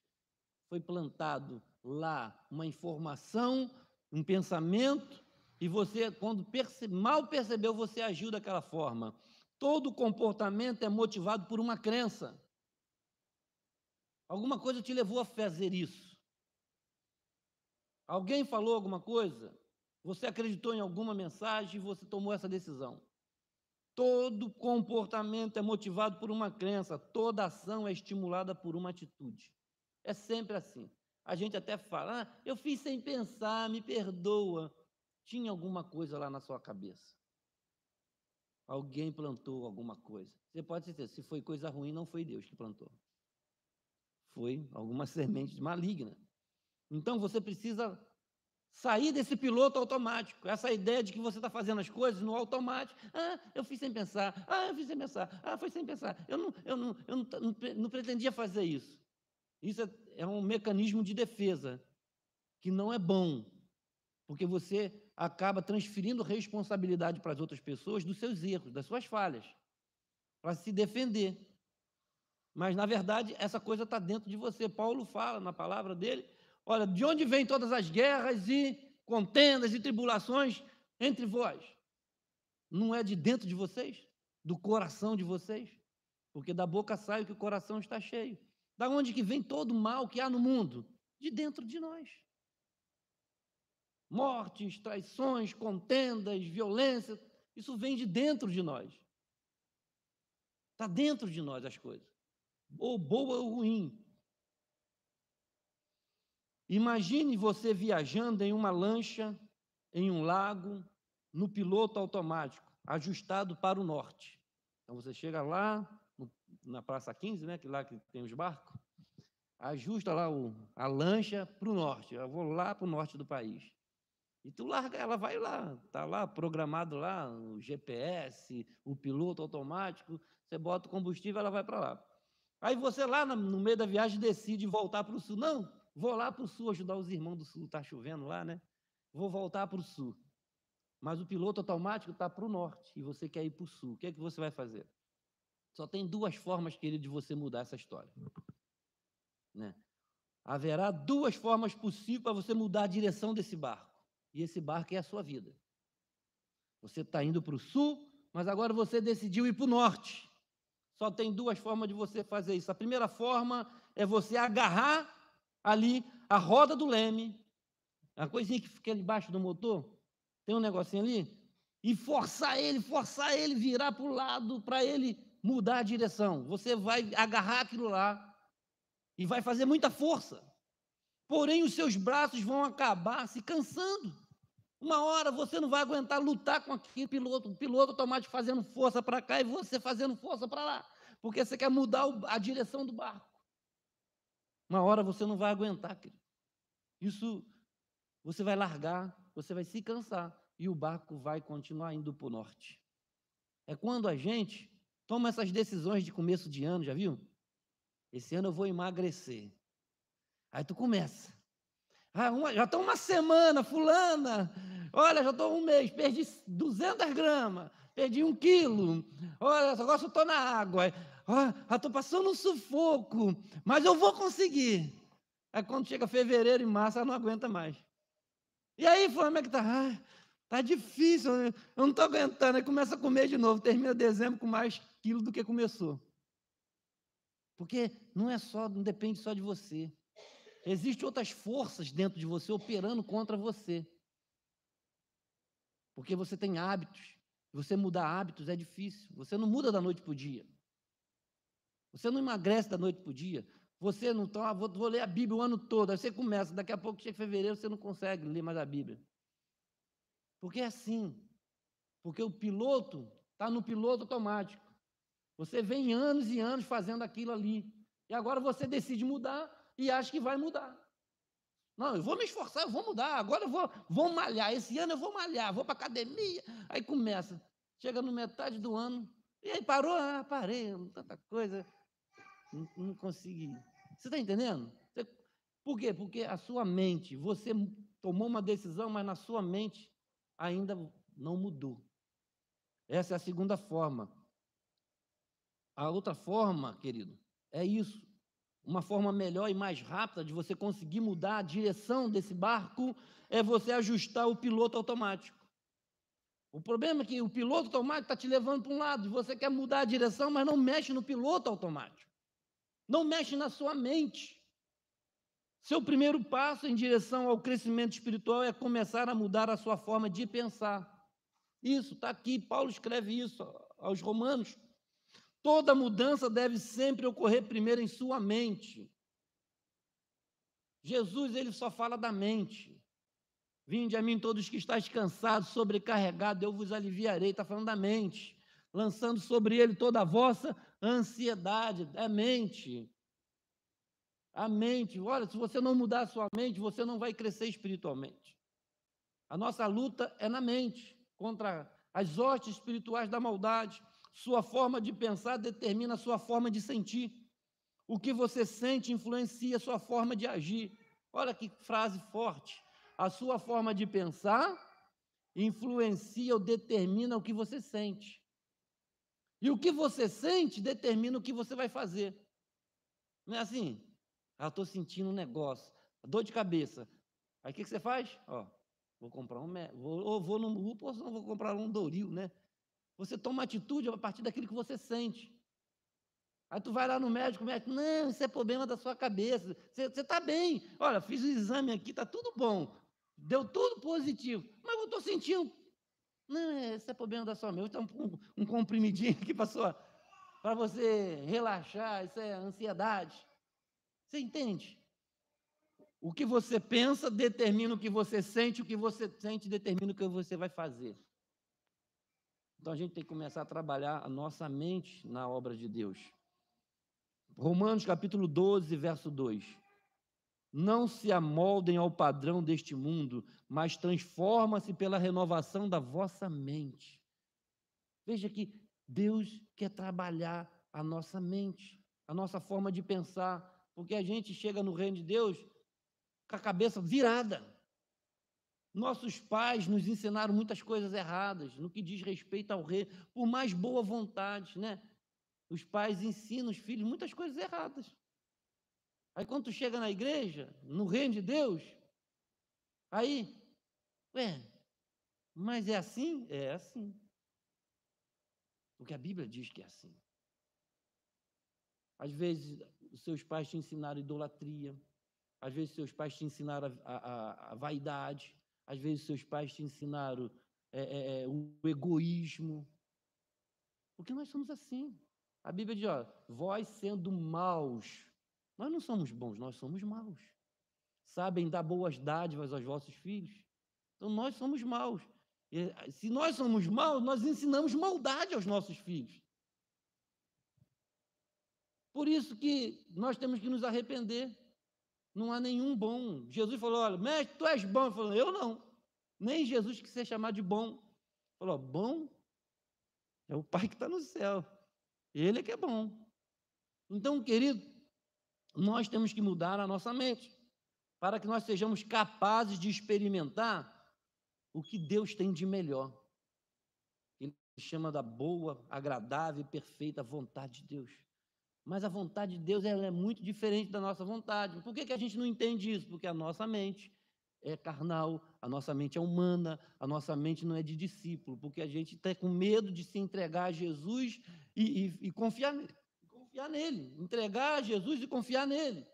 Foi plantado lá uma informação, um pensamento, e você, quando mal percebeu, você agiu daquela forma. Todo comportamento é motivado por uma crença. Alguma coisa te levou a fazer isso. Alguém falou alguma coisa? Você acreditou em alguma mensagem e você tomou essa decisão. Todo comportamento é motivado por uma crença, toda ação é estimulada por uma atitude. É sempre assim. A gente até fala, eu fiz sem pensar, me perdoa. Tinha alguma coisa lá na sua cabeça. Alguém plantou alguma coisa. Você pode ter certeza, se foi coisa ruim, não foi Deus que plantou. Foi alguma semente maligna. Então você precisa sair desse piloto automático, essa ideia de que você está fazendo as coisas no automático. Eu fiz sem pensar, eu fiz sem pensar, foi sem pensar. Eu não pretendia fazer isso. Isso é um mecanismo de defesa, que não é bom, porque você acaba transferindo responsabilidade para as outras pessoas dos seus erros, das suas falhas, para se defender. Mas, na verdade, essa coisa está dentro de você. Paulo fala na palavra dele, olha, de onde vêm todas as guerras e contendas e tribulações entre vós? Não é de dentro de vocês? Do coração de vocês? Porque da boca sai o que o coração está cheio. Da onde que vem todo o mal que há no mundo? De dentro de nós. Mortes, traições, contendas, violência, isso vem de dentro de nós. Está dentro de nós as coisas. Ou boa ou ruim. Imagine você viajando em uma lancha, em um lago, no piloto automático, ajustado para o norte. Então você chega lá, na Praça 15, né, que lá que tem os barcos, ajusta lá a lancha para o norte. Eu vou lá para o norte do país. E tu larga, ela vai lá, está lá programado lá, o GPS, o piloto automático, você bota o combustível, ela vai para lá. Aí você lá no meio da viagem decide voltar para o sul. Não, vou lá para o sul ajudar os irmãos do sul, está chovendo lá, né? Vou voltar para o sul. Mas o piloto automático está para o norte e você quer ir para o sul. O que é que você vai fazer? Só tem duas formas, querido, de você mudar essa história. Né? Haverá duas formas possíveis para você mudar a direção desse barco. E esse barco é a sua vida. Você está indo para o sul, mas agora você decidiu ir para o norte. Só tem duas formas de você fazer isso. A primeira forma é você agarrar ali a roda do leme, a coisinha que fica debaixo do motor, tem um negocinho ali, e forçar ele, virar para o lado, para ele mudar a direção. Você vai agarrar aquilo lá e vai fazer muita força. Porém, os seus braços vão acabar se cansando. Uma hora você não vai aguentar lutar com aquele piloto, o piloto automático fazendo força para cá e você fazendo força para lá, porque você quer mudar a direção do barco. Uma hora você não vai aguentar, querido. Isso você vai largar, você vai se cansar e o barco vai continuar indo para o norte. É quando a gente toma essas decisões de começo de ano, já viu? Esse ano eu vou emagrecer. Aí tu começa. Já estou uma semana, fulana. Olha, já estou um mês, perdi 200 gramas, perdi 1 quilo. Olha, agora eu estou na água. Já estou passando um sufoco, mas eu vou conseguir. Aí quando chega fevereiro e março, ela não aguenta mais. E aí, fulano, como é que está? Está difícil, eu não estou aguentando. Aí começa a comer de novo, termina dezembro com mais quilo do que começou. Porque não depende só de você. Existem outras forças dentro de você operando contra você. Porque você tem hábitos. Você mudar hábitos é difícil. Você não muda da noite para o dia. Você não emagrece da noite para o dia. Você não está, vou ler a Bíblia o ano todo. Aí você começa, daqui a pouco chega fevereiro, você não consegue ler mais a Bíblia. Porque é assim. Porque o piloto está no piloto automático. Você vem anos e anos fazendo aquilo ali. E agora você decide mudar e acha que vai mudar. Não, eu vou me esforçar, eu vou mudar, agora eu vou malhar, esse ano eu vou malhar, vou para a academia. Aí começa, chega no metade do ano, E aí parou? Ah, parei, tanta coisa, não consegui. Você está entendendo? Por quê? Porque a sua mente, você tomou uma decisão, mas na sua mente ainda não mudou. Essa é a segunda forma. A outra forma, querido, é isso. Uma forma melhor e mais rápida de você conseguir mudar a direção desse barco é você ajustar o piloto automático. O problema é que o piloto automático está te levando para um lado, e você quer mudar a direção, mas não mexe no piloto automático. Não mexe na sua mente. Seu primeiro passo em direção ao crescimento espiritual é começar a mudar a sua forma de pensar. Isso, está aqui, Paulo escreve isso aos Romanos. Toda mudança deve sempre ocorrer primeiro em sua mente. Jesus, ele só fala da mente. Vinde a mim todos que estáis cansados, sobrecarregados, eu vos aliviarei. Está falando da mente. Lançando sobre ele toda a vossa ansiedade. É mente. A mente. Olha, se você não mudar a sua mente, você não vai crescer espiritualmente. A nossa luta é na mente, contra as hostes espirituais da maldade. Sua forma de pensar determina a sua forma de sentir. O que você sente influencia a sua forma de agir. Olha que frase forte. A sua forma de pensar influencia ou determina o que você sente. E o que você sente determina o que você vai fazer. Não é assim? Ah, estou sentindo um negócio, dor de cabeça. Aí o que você faz? Ó, vou comprar vou no Upo, ou não vou comprar um Doril, né? Você toma atitude a partir daquilo que você sente. Aí tu vai lá no médico, o médico, não, isso é problema da sua cabeça, você está bem, olha, fiz o exame aqui, está tudo bom, deu tudo positivo, mas eu estou sentindo, não, isso é problema da sua mente, então um comprimidinho aqui para você relaxar, isso é ansiedade. Você entende? O que você pensa determina o que você sente determina o que você vai fazer. Então a gente tem que começar a trabalhar a nossa mente na obra de Deus. Romanos capítulo 12, verso 2. Não se amoldem ao padrão deste mundo, mas transforma-se pela renovação da vossa mente. Veja que Deus quer trabalhar a nossa mente, a nossa forma de pensar, porque a gente chega no reino de Deus com a cabeça virada. Nossos pais nos ensinaram muitas coisas erradas no que diz respeito ao reino, por mais boa vontade, né? Os pais ensinam os filhos muitas coisas erradas. Aí quando tu chega na igreja, no reino de Deus, aí, mas é assim? É assim. Porque a Bíblia diz que é assim. Às vezes, os seus pais te ensinaram idolatria, às vezes, seus pais te ensinaram a vaidade, às vezes, seus pais te ensinaram o egoísmo. Porque nós somos assim. A Bíblia diz, ó, vós sendo maus, nós não somos bons, nós somos maus. Sabem dar boas dádivas aos vossos filhos. Então, nós somos maus. E, se nós somos maus, nós ensinamos maldade aos nossos filhos. Por isso que nós temos que nos arrepender. Não há nenhum bom. Jesus falou, olha, mestre, tu és bom. Ele falou, eu não. Nem Jesus que ser chamado de bom. Ele falou, bom é o Pai que está no céu. Ele é que é bom. Então, querido, nós temos que mudar a nossa mente para que nós sejamos capazes de experimentar o que Deus tem de melhor. Ele chama da boa, agradável e perfeita vontade de Deus. Mas a vontade de Deus ela é muito diferente da nossa vontade. Por que a gente não entende isso? Porque a nossa mente é carnal, a nossa mente é humana, a nossa mente não é de discípulo, porque a gente está com medo de se entregar a Jesus e confiar nele. Entregar a Jesus e confiar nele.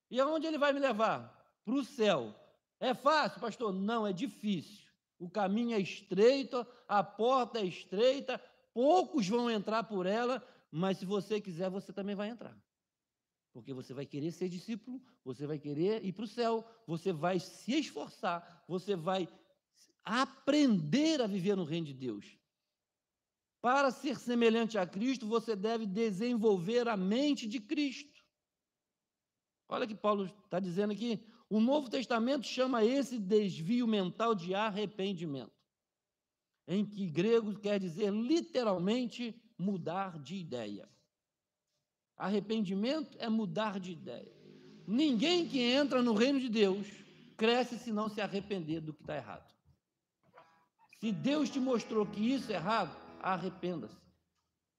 E aonde ele vai me levar? Para o céu. É fácil, pastor? Não, é difícil. O caminho é estreito, a porta é estreita, poucos vão entrar por ela, mas se você quiser, você também vai entrar. Porque você vai querer ser discípulo, você vai querer ir para o céu, você vai se esforçar, você vai aprender a viver no reino de Deus. Para ser semelhante a Cristo, você deve desenvolver a mente de Cristo. Olha que Paulo está dizendo aqui, o Novo Testamento chama esse desvio mental de arrependimento, em que grego quer dizer literalmente mudar de ideia. Arrependimento é mudar de ideia. Ninguém que entra no reino de Deus cresce se não se arrepender do que está errado. Se Deus te mostrou que isso é errado, arrependa-se.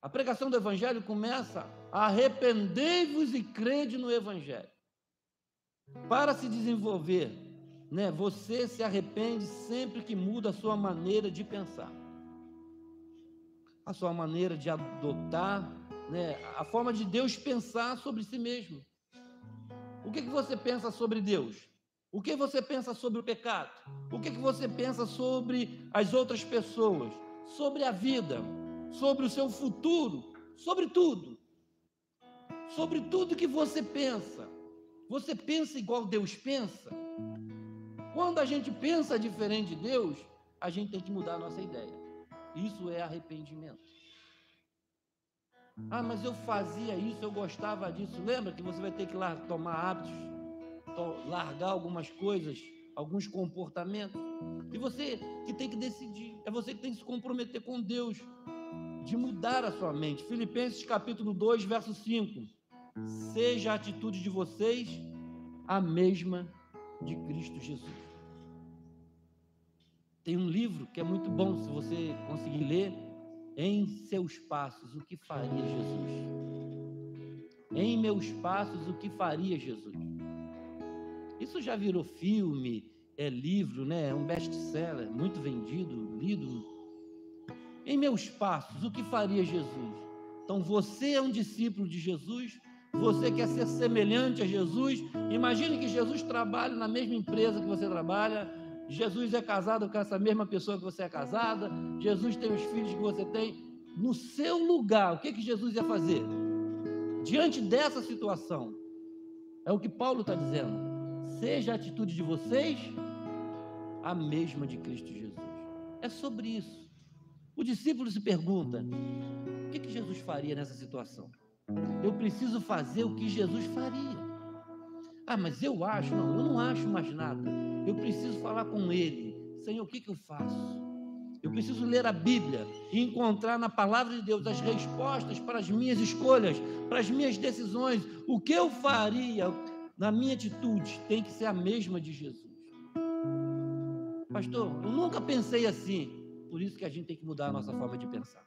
A pregação do Evangelho começa: arrependei-vos e crede no Evangelho. Para se desenvolver, você se arrepende sempre que muda a sua maneira de pensar, a sua maneira de adotar, a forma de Deus pensar sobre si mesmo. O que você pensa sobre Deus? O que você pensa sobre o pecado? O que você pensa sobre as outras pessoas? Sobre a vida? Sobre o seu futuro? Sobre tudo. Sobre tudo que você pensa. Você pensa igual Deus pensa? Quando a gente pensa diferente de Deus, a gente tem que mudar a nossa ideia. Isso é arrependimento. Ah, mas eu fazia isso, eu gostava disso. Lembra que você vai ter que tomar hábitos, largar algumas coisas, alguns comportamentos. E você que tem que decidir, é você que tem que se comprometer com Deus, de mudar a sua mente. Filipenses capítulo 2, verso 5. Seja a atitude de vocês a mesma de Cristo Jesus. Tem um livro que é muito bom, se você conseguir ler, Em Seus Passos, o que faria Jesus? Em Meus Passos, o que faria Jesus? Isso já virou filme, é livro, é um best-seller, muito vendido, lido. Em Meus Passos, o que faria Jesus? Então, você é um discípulo de Jesus, você quer ser semelhante a Jesus. Imagine que Jesus trabalha na mesma empresa que você trabalha, Jesus é casado com essa mesma pessoa que você é casada, Jesus tem os filhos que você tem. No seu lugar, o que Jesus ia fazer? Diante dessa situação, é o que Paulo está dizendo: seja a atitude de vocês a mesma de Cristo Jesus. É sobre isso. O discípulo se pergunta: o que Jesus faria nessa situação? Eu preciso fazer o que Jesus faria. Ah, mas eu não acho mais nada. Eu preciso falar com Ele. Senhor, o que eu faço? Eu preciso ler a Bíblia e encontrar na palavra de Deus as respostas para as minhas escolhas, para as minhas decisões. O que eu faria na minha atitude tem que ser a mesma de Jesus. Pastor, eu nunca pensei assim. Por isso que a gente tem que mudar a nossa forma de pensar.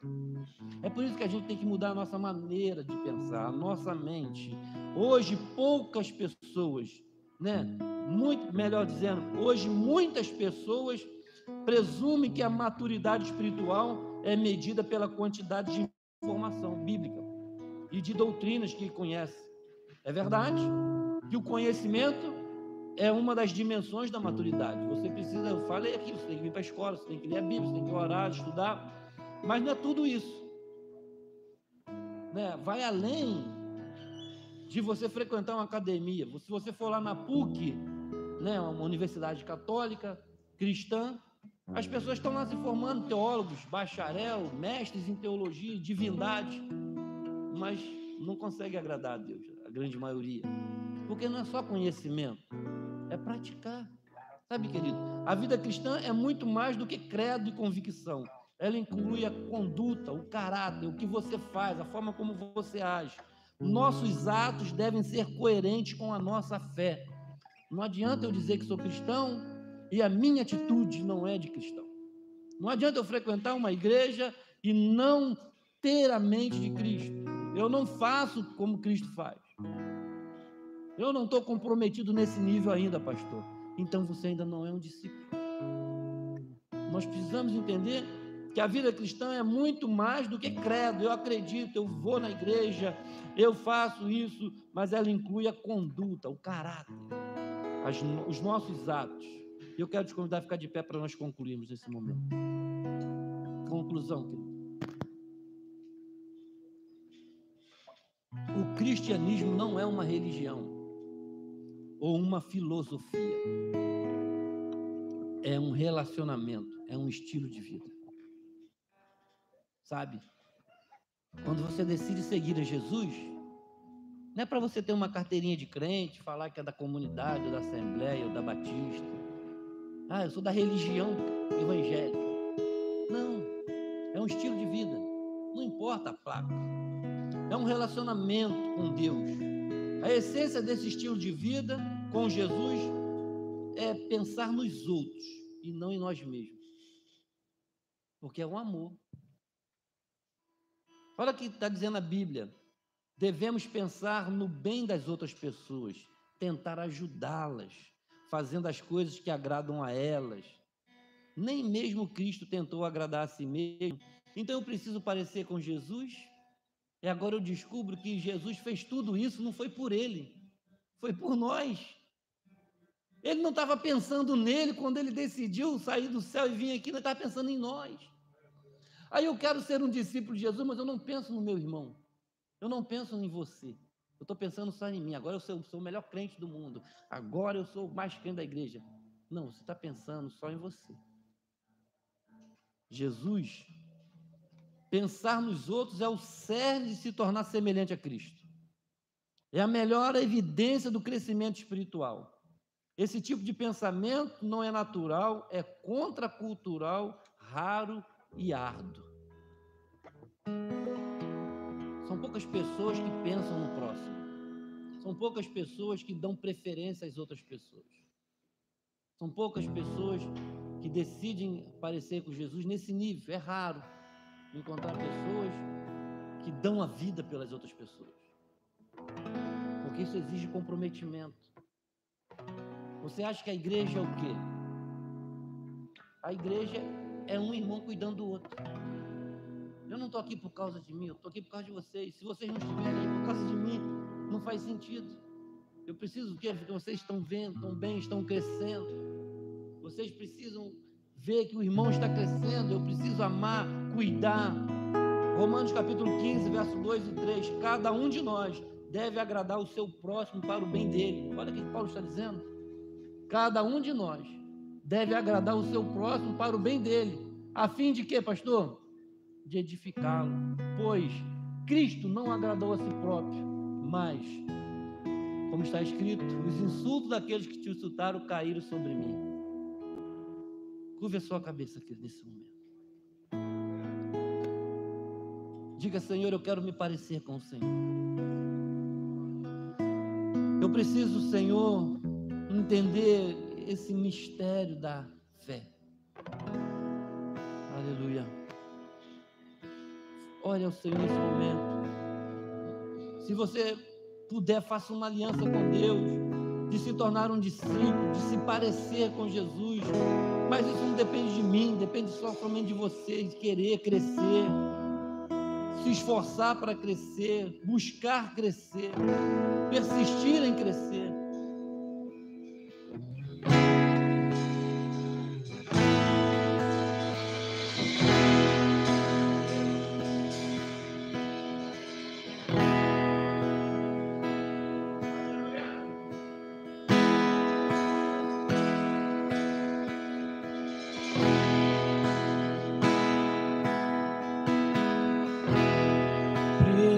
É por isso que a gente tem que mudar a nossa maneira de pensar, a nossa mente. Hoje, poucas pessoas, muito melhor dizendo, hoje muitas pessoas presumem que a maturidade espiritual é medida pela quantidade de informação bíblica e de doutrinas que conhece. É verdade que o conhecimento é uma das dimensões da maturidade. Você precisa, eu falei aqui, você tem que vir para a escola, você tem que ler a Bíblia, você tem que orar, estudar, mas não é tudo isso. Vai além de você frequentar uma academia. Se você for lá na PUC, uma universidade católica, cristã, as pessoas estão lá se formando, teólogos, bacharel, mestres em teologia e divindade, mas não consegue agradar a Deus, a grande maioria, porque não é só conhecimento, é praticar. Sabe, querido, a vida cristã é muito mais do que credo e convicção. Ela inclui a conduta, o caráter, o que você faz, a forma como você age. Nossos atos devem ser coerentes com a nossa fé. Não adianta eu dizer que sou cristão e a minha atitude não é de cristão. Não adianta eu frequentar uma igreja e não ter a mente de Cristo. Eu não faço como Cristo faz. Eu não estou comprometido nesse nível ainda, pastor. Então você ainda não é um discípulo. Nós precisamos entender que a vida cristã é muito mais do que credo. Eu acredito, eu vou na igreja, eu faço isso, mas ela inclui a conduta, o caráter, os nossos atos. Eu quero te convidar a ficar de pé para nós concluirmos nesse momento. Conclusão, querido. O cristianismo não é uma religião ou uma filosofia. É um relacionamento, é um estilo de vida. Sabe? Quando você decide seguir a Jesus, não é para você ter uma carteirinha de crente, falar que é da comunidade, ou da Assembleia, ou da Batista. Ah, eu sou da religião evangélica. Não, é um estilo de vida. Não importa importa a placa. É um relacionamento com Deus. A essência desse estilo de vida com Jesus é pensar nos outros e não em nós mesmos. Porque é um amor. Olha o que está dizendo a Bíblia. Devemos pensar no bem das outras pessoas, tentar ajudá-las, fazendo as coisas que agradam a elas. Nem mesmo Cristo tentou agradar a si mesmo. Então eu preciso parecer com Jesus? E agora eu descubro que Jesus fez tudo isso, não foi por ele, foi por nós. Ele não estava pensando nele quando ele decidiu sair do céu e vir aqui, ele estava pensando em nós. Aí eu quero ser um discípulo de Jesus, mas eu não penso no meu irmão. Eu não penso em você. Eu estou pensando só em mim. Agora eu sou o melhor crente do mundo. Agora eu sou o mais crente da igreja. Não, você está pensando só em você. Jesus, pensar nos outros é o cerne de se tornar semelhante a Cristo. É a melhor evidência do crescimento espiritual. Esse tipo de pensamento não é natural, é contracultural, raro e árduo. São poucas pessoas que pensam no próximo. São poucas pessoas que dão preferência às outras pessoas. São poucas pessoas que decidem parecer com Jesus nesse nível. É raro encontrar pessoas que dão a vida pelas outras pessoas. Porque isso exige comprometimento. Você acha que a igreja é o quê? A igreja é um irmão cuidando do outro. Eu não estou aqui por causa de mim, eu estou aqui por causa de vocês. Se vocês não estiverem aí por causa de mim, não faz sentido. Eu preciso que vocês estão vendo, estão bem, estão crescendo. Vocês precisam ver que o irmão está crescendo. Eu preciso amar, cuidar. Romanos capítulo 15, verso 2 e 3. Cada um de nós deve agradar o seu próximo para o bem dele. Olha o que Paulo está dizendo. Cada um de nós deve agradar o seu próximo para o bem dele. A fim de quê, pastor? De edificá-lo. Pois Cristo não agradou a si próprio, mas, como está escrito, os insultos daqueles que te insultaram caíram sobre mim. Curve a sua cabeça aqui nesse momento. Diga, Senhor, eu quero me parecer com o Senhor. Eu preciso, Senhor, entender esse mistério da fé. Aleluia. Olha ao Senhor nesse momento. Se você puder, faça uma aliança com Deus, de se tornar um discípulo, de se parecer com Jesus. Mas isso não depende de mim, depende só somente de você, de querer crescer, se esforçar para crescer, buscar crescer, persistir em crescer.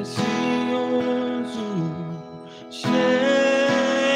Precioso Jesus.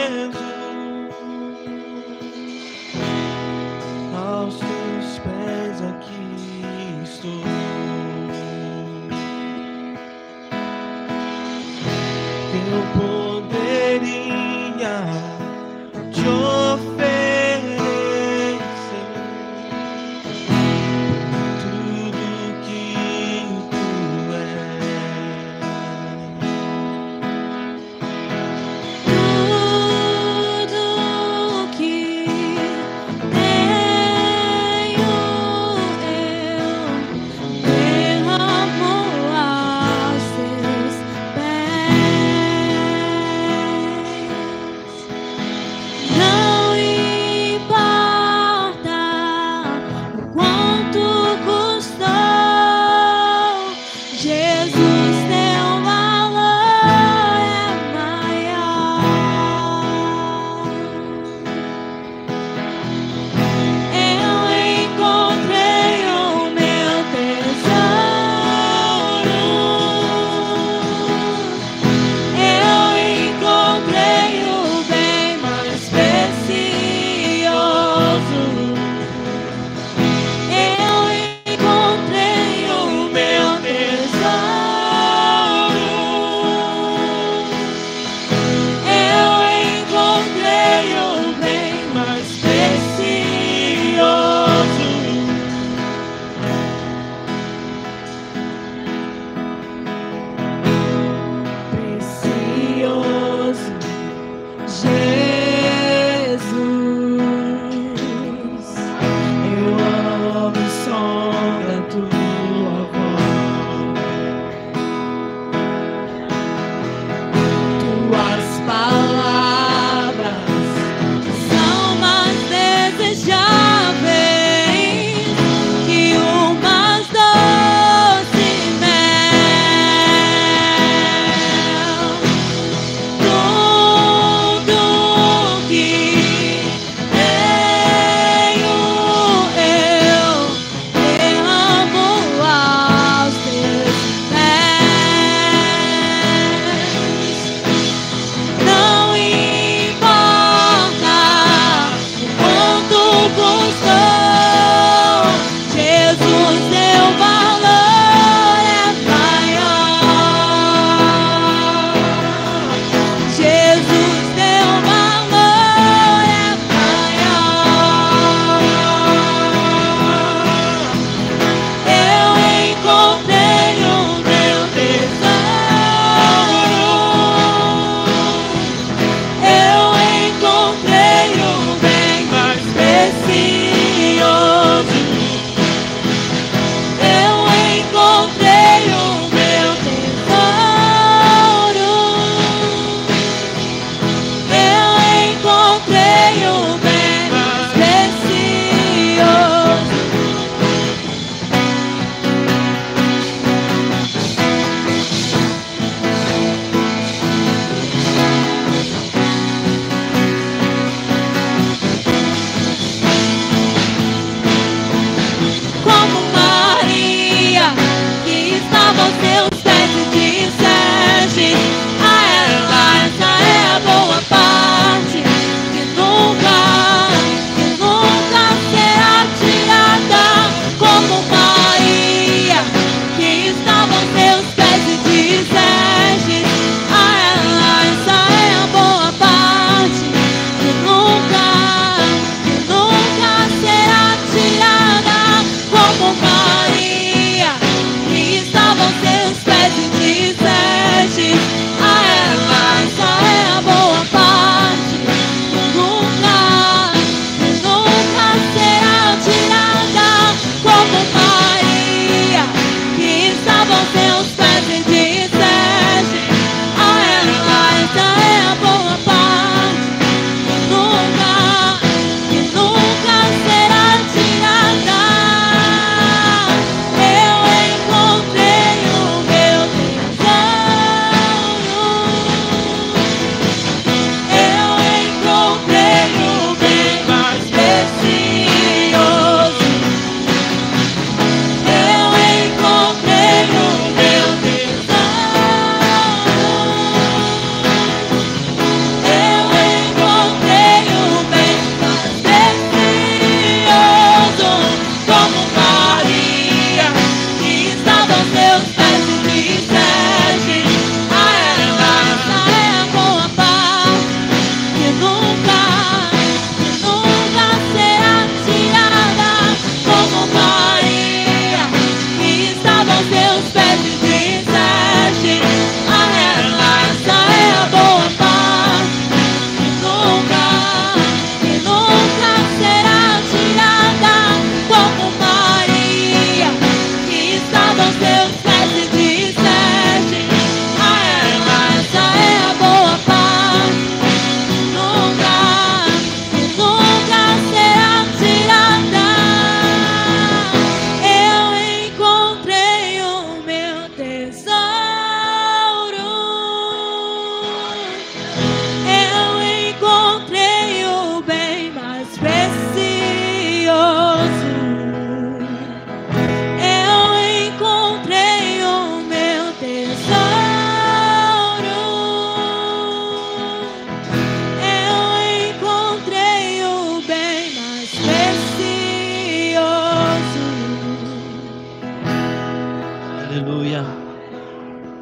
Aleluia.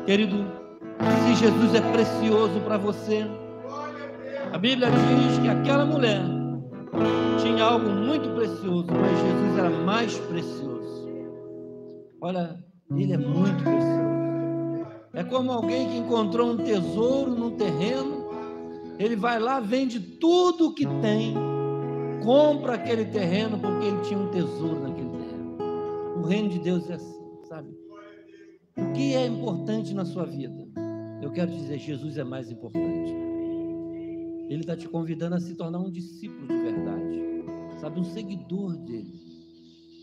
Querido, se Jesus é precioso para você, a Bíblia diz que aquela mulher tinha algo muito precioso, mas Jesus era mais precioso. Olha, ele é muito precioso. É como alguém que encontrou um tesouro num terreno, ele vai lá, vende tudo o que tem, compra aquele terreno porque ele tinha um tesouro naquele terreno. O reino de Deus é assim, sabe? O que é importante na sua vida? Eu quero dizer, Jesus é mais importante. Ele está te convidando a se tornar um discípulo de verdade, sabe, um seguidor dele,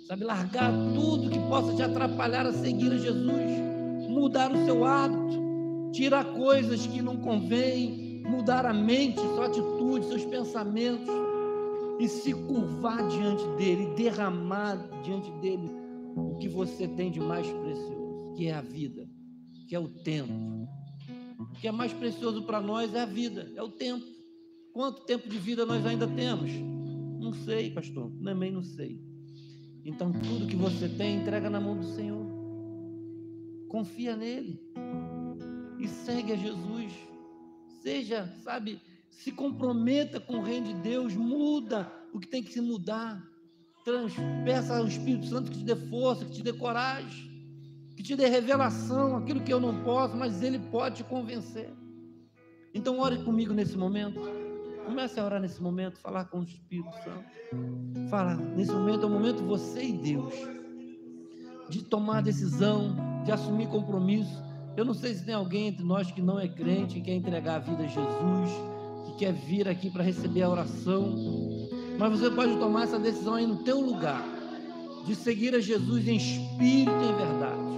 sabe, largar tudo que possa te atrapalhar a seguir a Jesus, mudar o seu hábito, tirar coisas que não convêm, mudar a mente, sua atitude, seus pensamentos, e se curvar diante dele, derramar diante dele o que você tem de mais precioso, que é a vida, que é o tempo. O que é mais precioso para nós é a vida, é o tempo. Quanto tempo de vida nós ainda temos? Não sei, pastor, também não sei. Então, tudo que você tem, entrega na mão do Senhor. Confia nele e segue a Jesus. Seja, sabe, se comprometa com o reino de Deus, muda o que tem que se mudar. Peça ao Espírito Santo que te dê força, que te dê coragem, que te dê revelação, aquilo que eu não posso, mas ele pode te convencer. Então, ore comigo nesse momento. Comece a orar nesse momento, falar com o Espírito Santo. Fala, nesse momento é o momento você e Deus, de tomar decisão, de assumir compromisso. Eu não sei se tem alguém entre nós que não é crente, que quer entregar a vida a Jesus, que quer vir aqui para receber a oração, mas você pode tomar essa decisão aí no teu lugar, de seguir a Jesus em espírito e em verdade.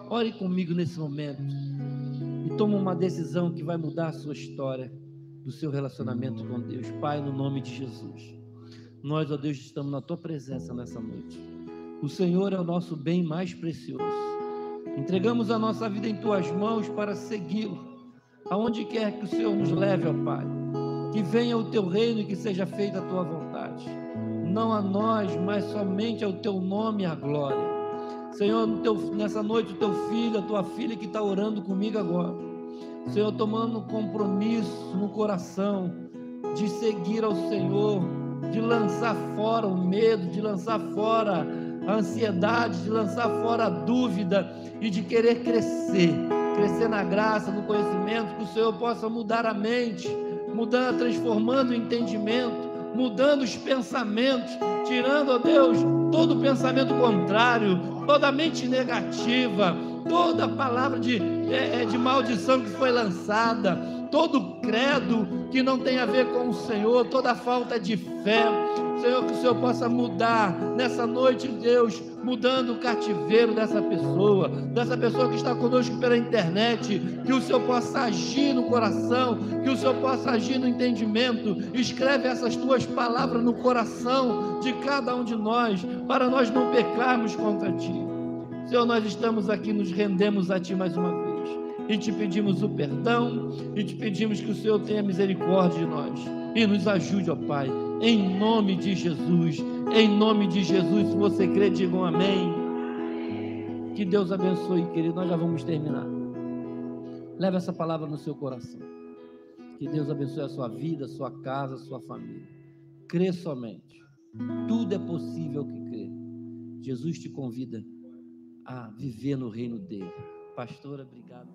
Ore comigo nesse momento e toma uma decisão que vai mudar a sua história, do seu relacionamento com Deus. Pai, no nome de Jesus, nós, ó Deus, estamos na tua presença nessa noite. O Senhor é o nosso bem mais precioso. Entregamos a nossa vida em tuas mãos para segui-lo, aonde quer que o Senhor nos leve, ó Pai. Que venha o teu reino e que seja feita a tua vontade. Não a nós, mas somente ao teu nome e à glória. Senhor, nessa noite, o teu filho, a tua filha que está orando comigo agora, Senhor, tomando compromisso no coração de seguir ao Senhor, de lançar fora o medo, de lançar fora a ansiedade, de lançar fora a dúvida e de querer crescer na graça, no conhecimento, que o Senhor possa mudar a mente, mudando, transformando o entendimento, mudando os pensamentos, tirando, ó Deus, todo pensamento contrário, toda mente negativa, toda palavra de maldição que foi lançada, todo credo que não tem a ver com o Senhor, toda falta de fé, Senhor, que o Senhor possa mudar nessa noite, Deus, mudando o cativeiro dessa pessoa que está conosco pela internet, que o Senhor possa agir no coração, que o Senhor possa agir no entendimento. Escreve essas tuas palavras no coração de cada um de nós, para nós não pecarmos contra Ti. Senhor, nós estamos aqui, nos rendemos a Ti mais uma vez, e Te pedimos o perdão, e Te pedimos que o Senhor tenha misericórdia de nós, e nos ajude, ó Pai, em nome de Jesus, em nome de Jesus. Se você crê, diga um amém. Que Deus abençoe, querido, nós já vamos terminar. Leve essa palavra no seu coração. Que Deus abençoe a sua vida, a sua casa, a sua família. Crê somente, tudo é possível que crê. Jesus te convida a viver no reino dele. Pastora, obrigado.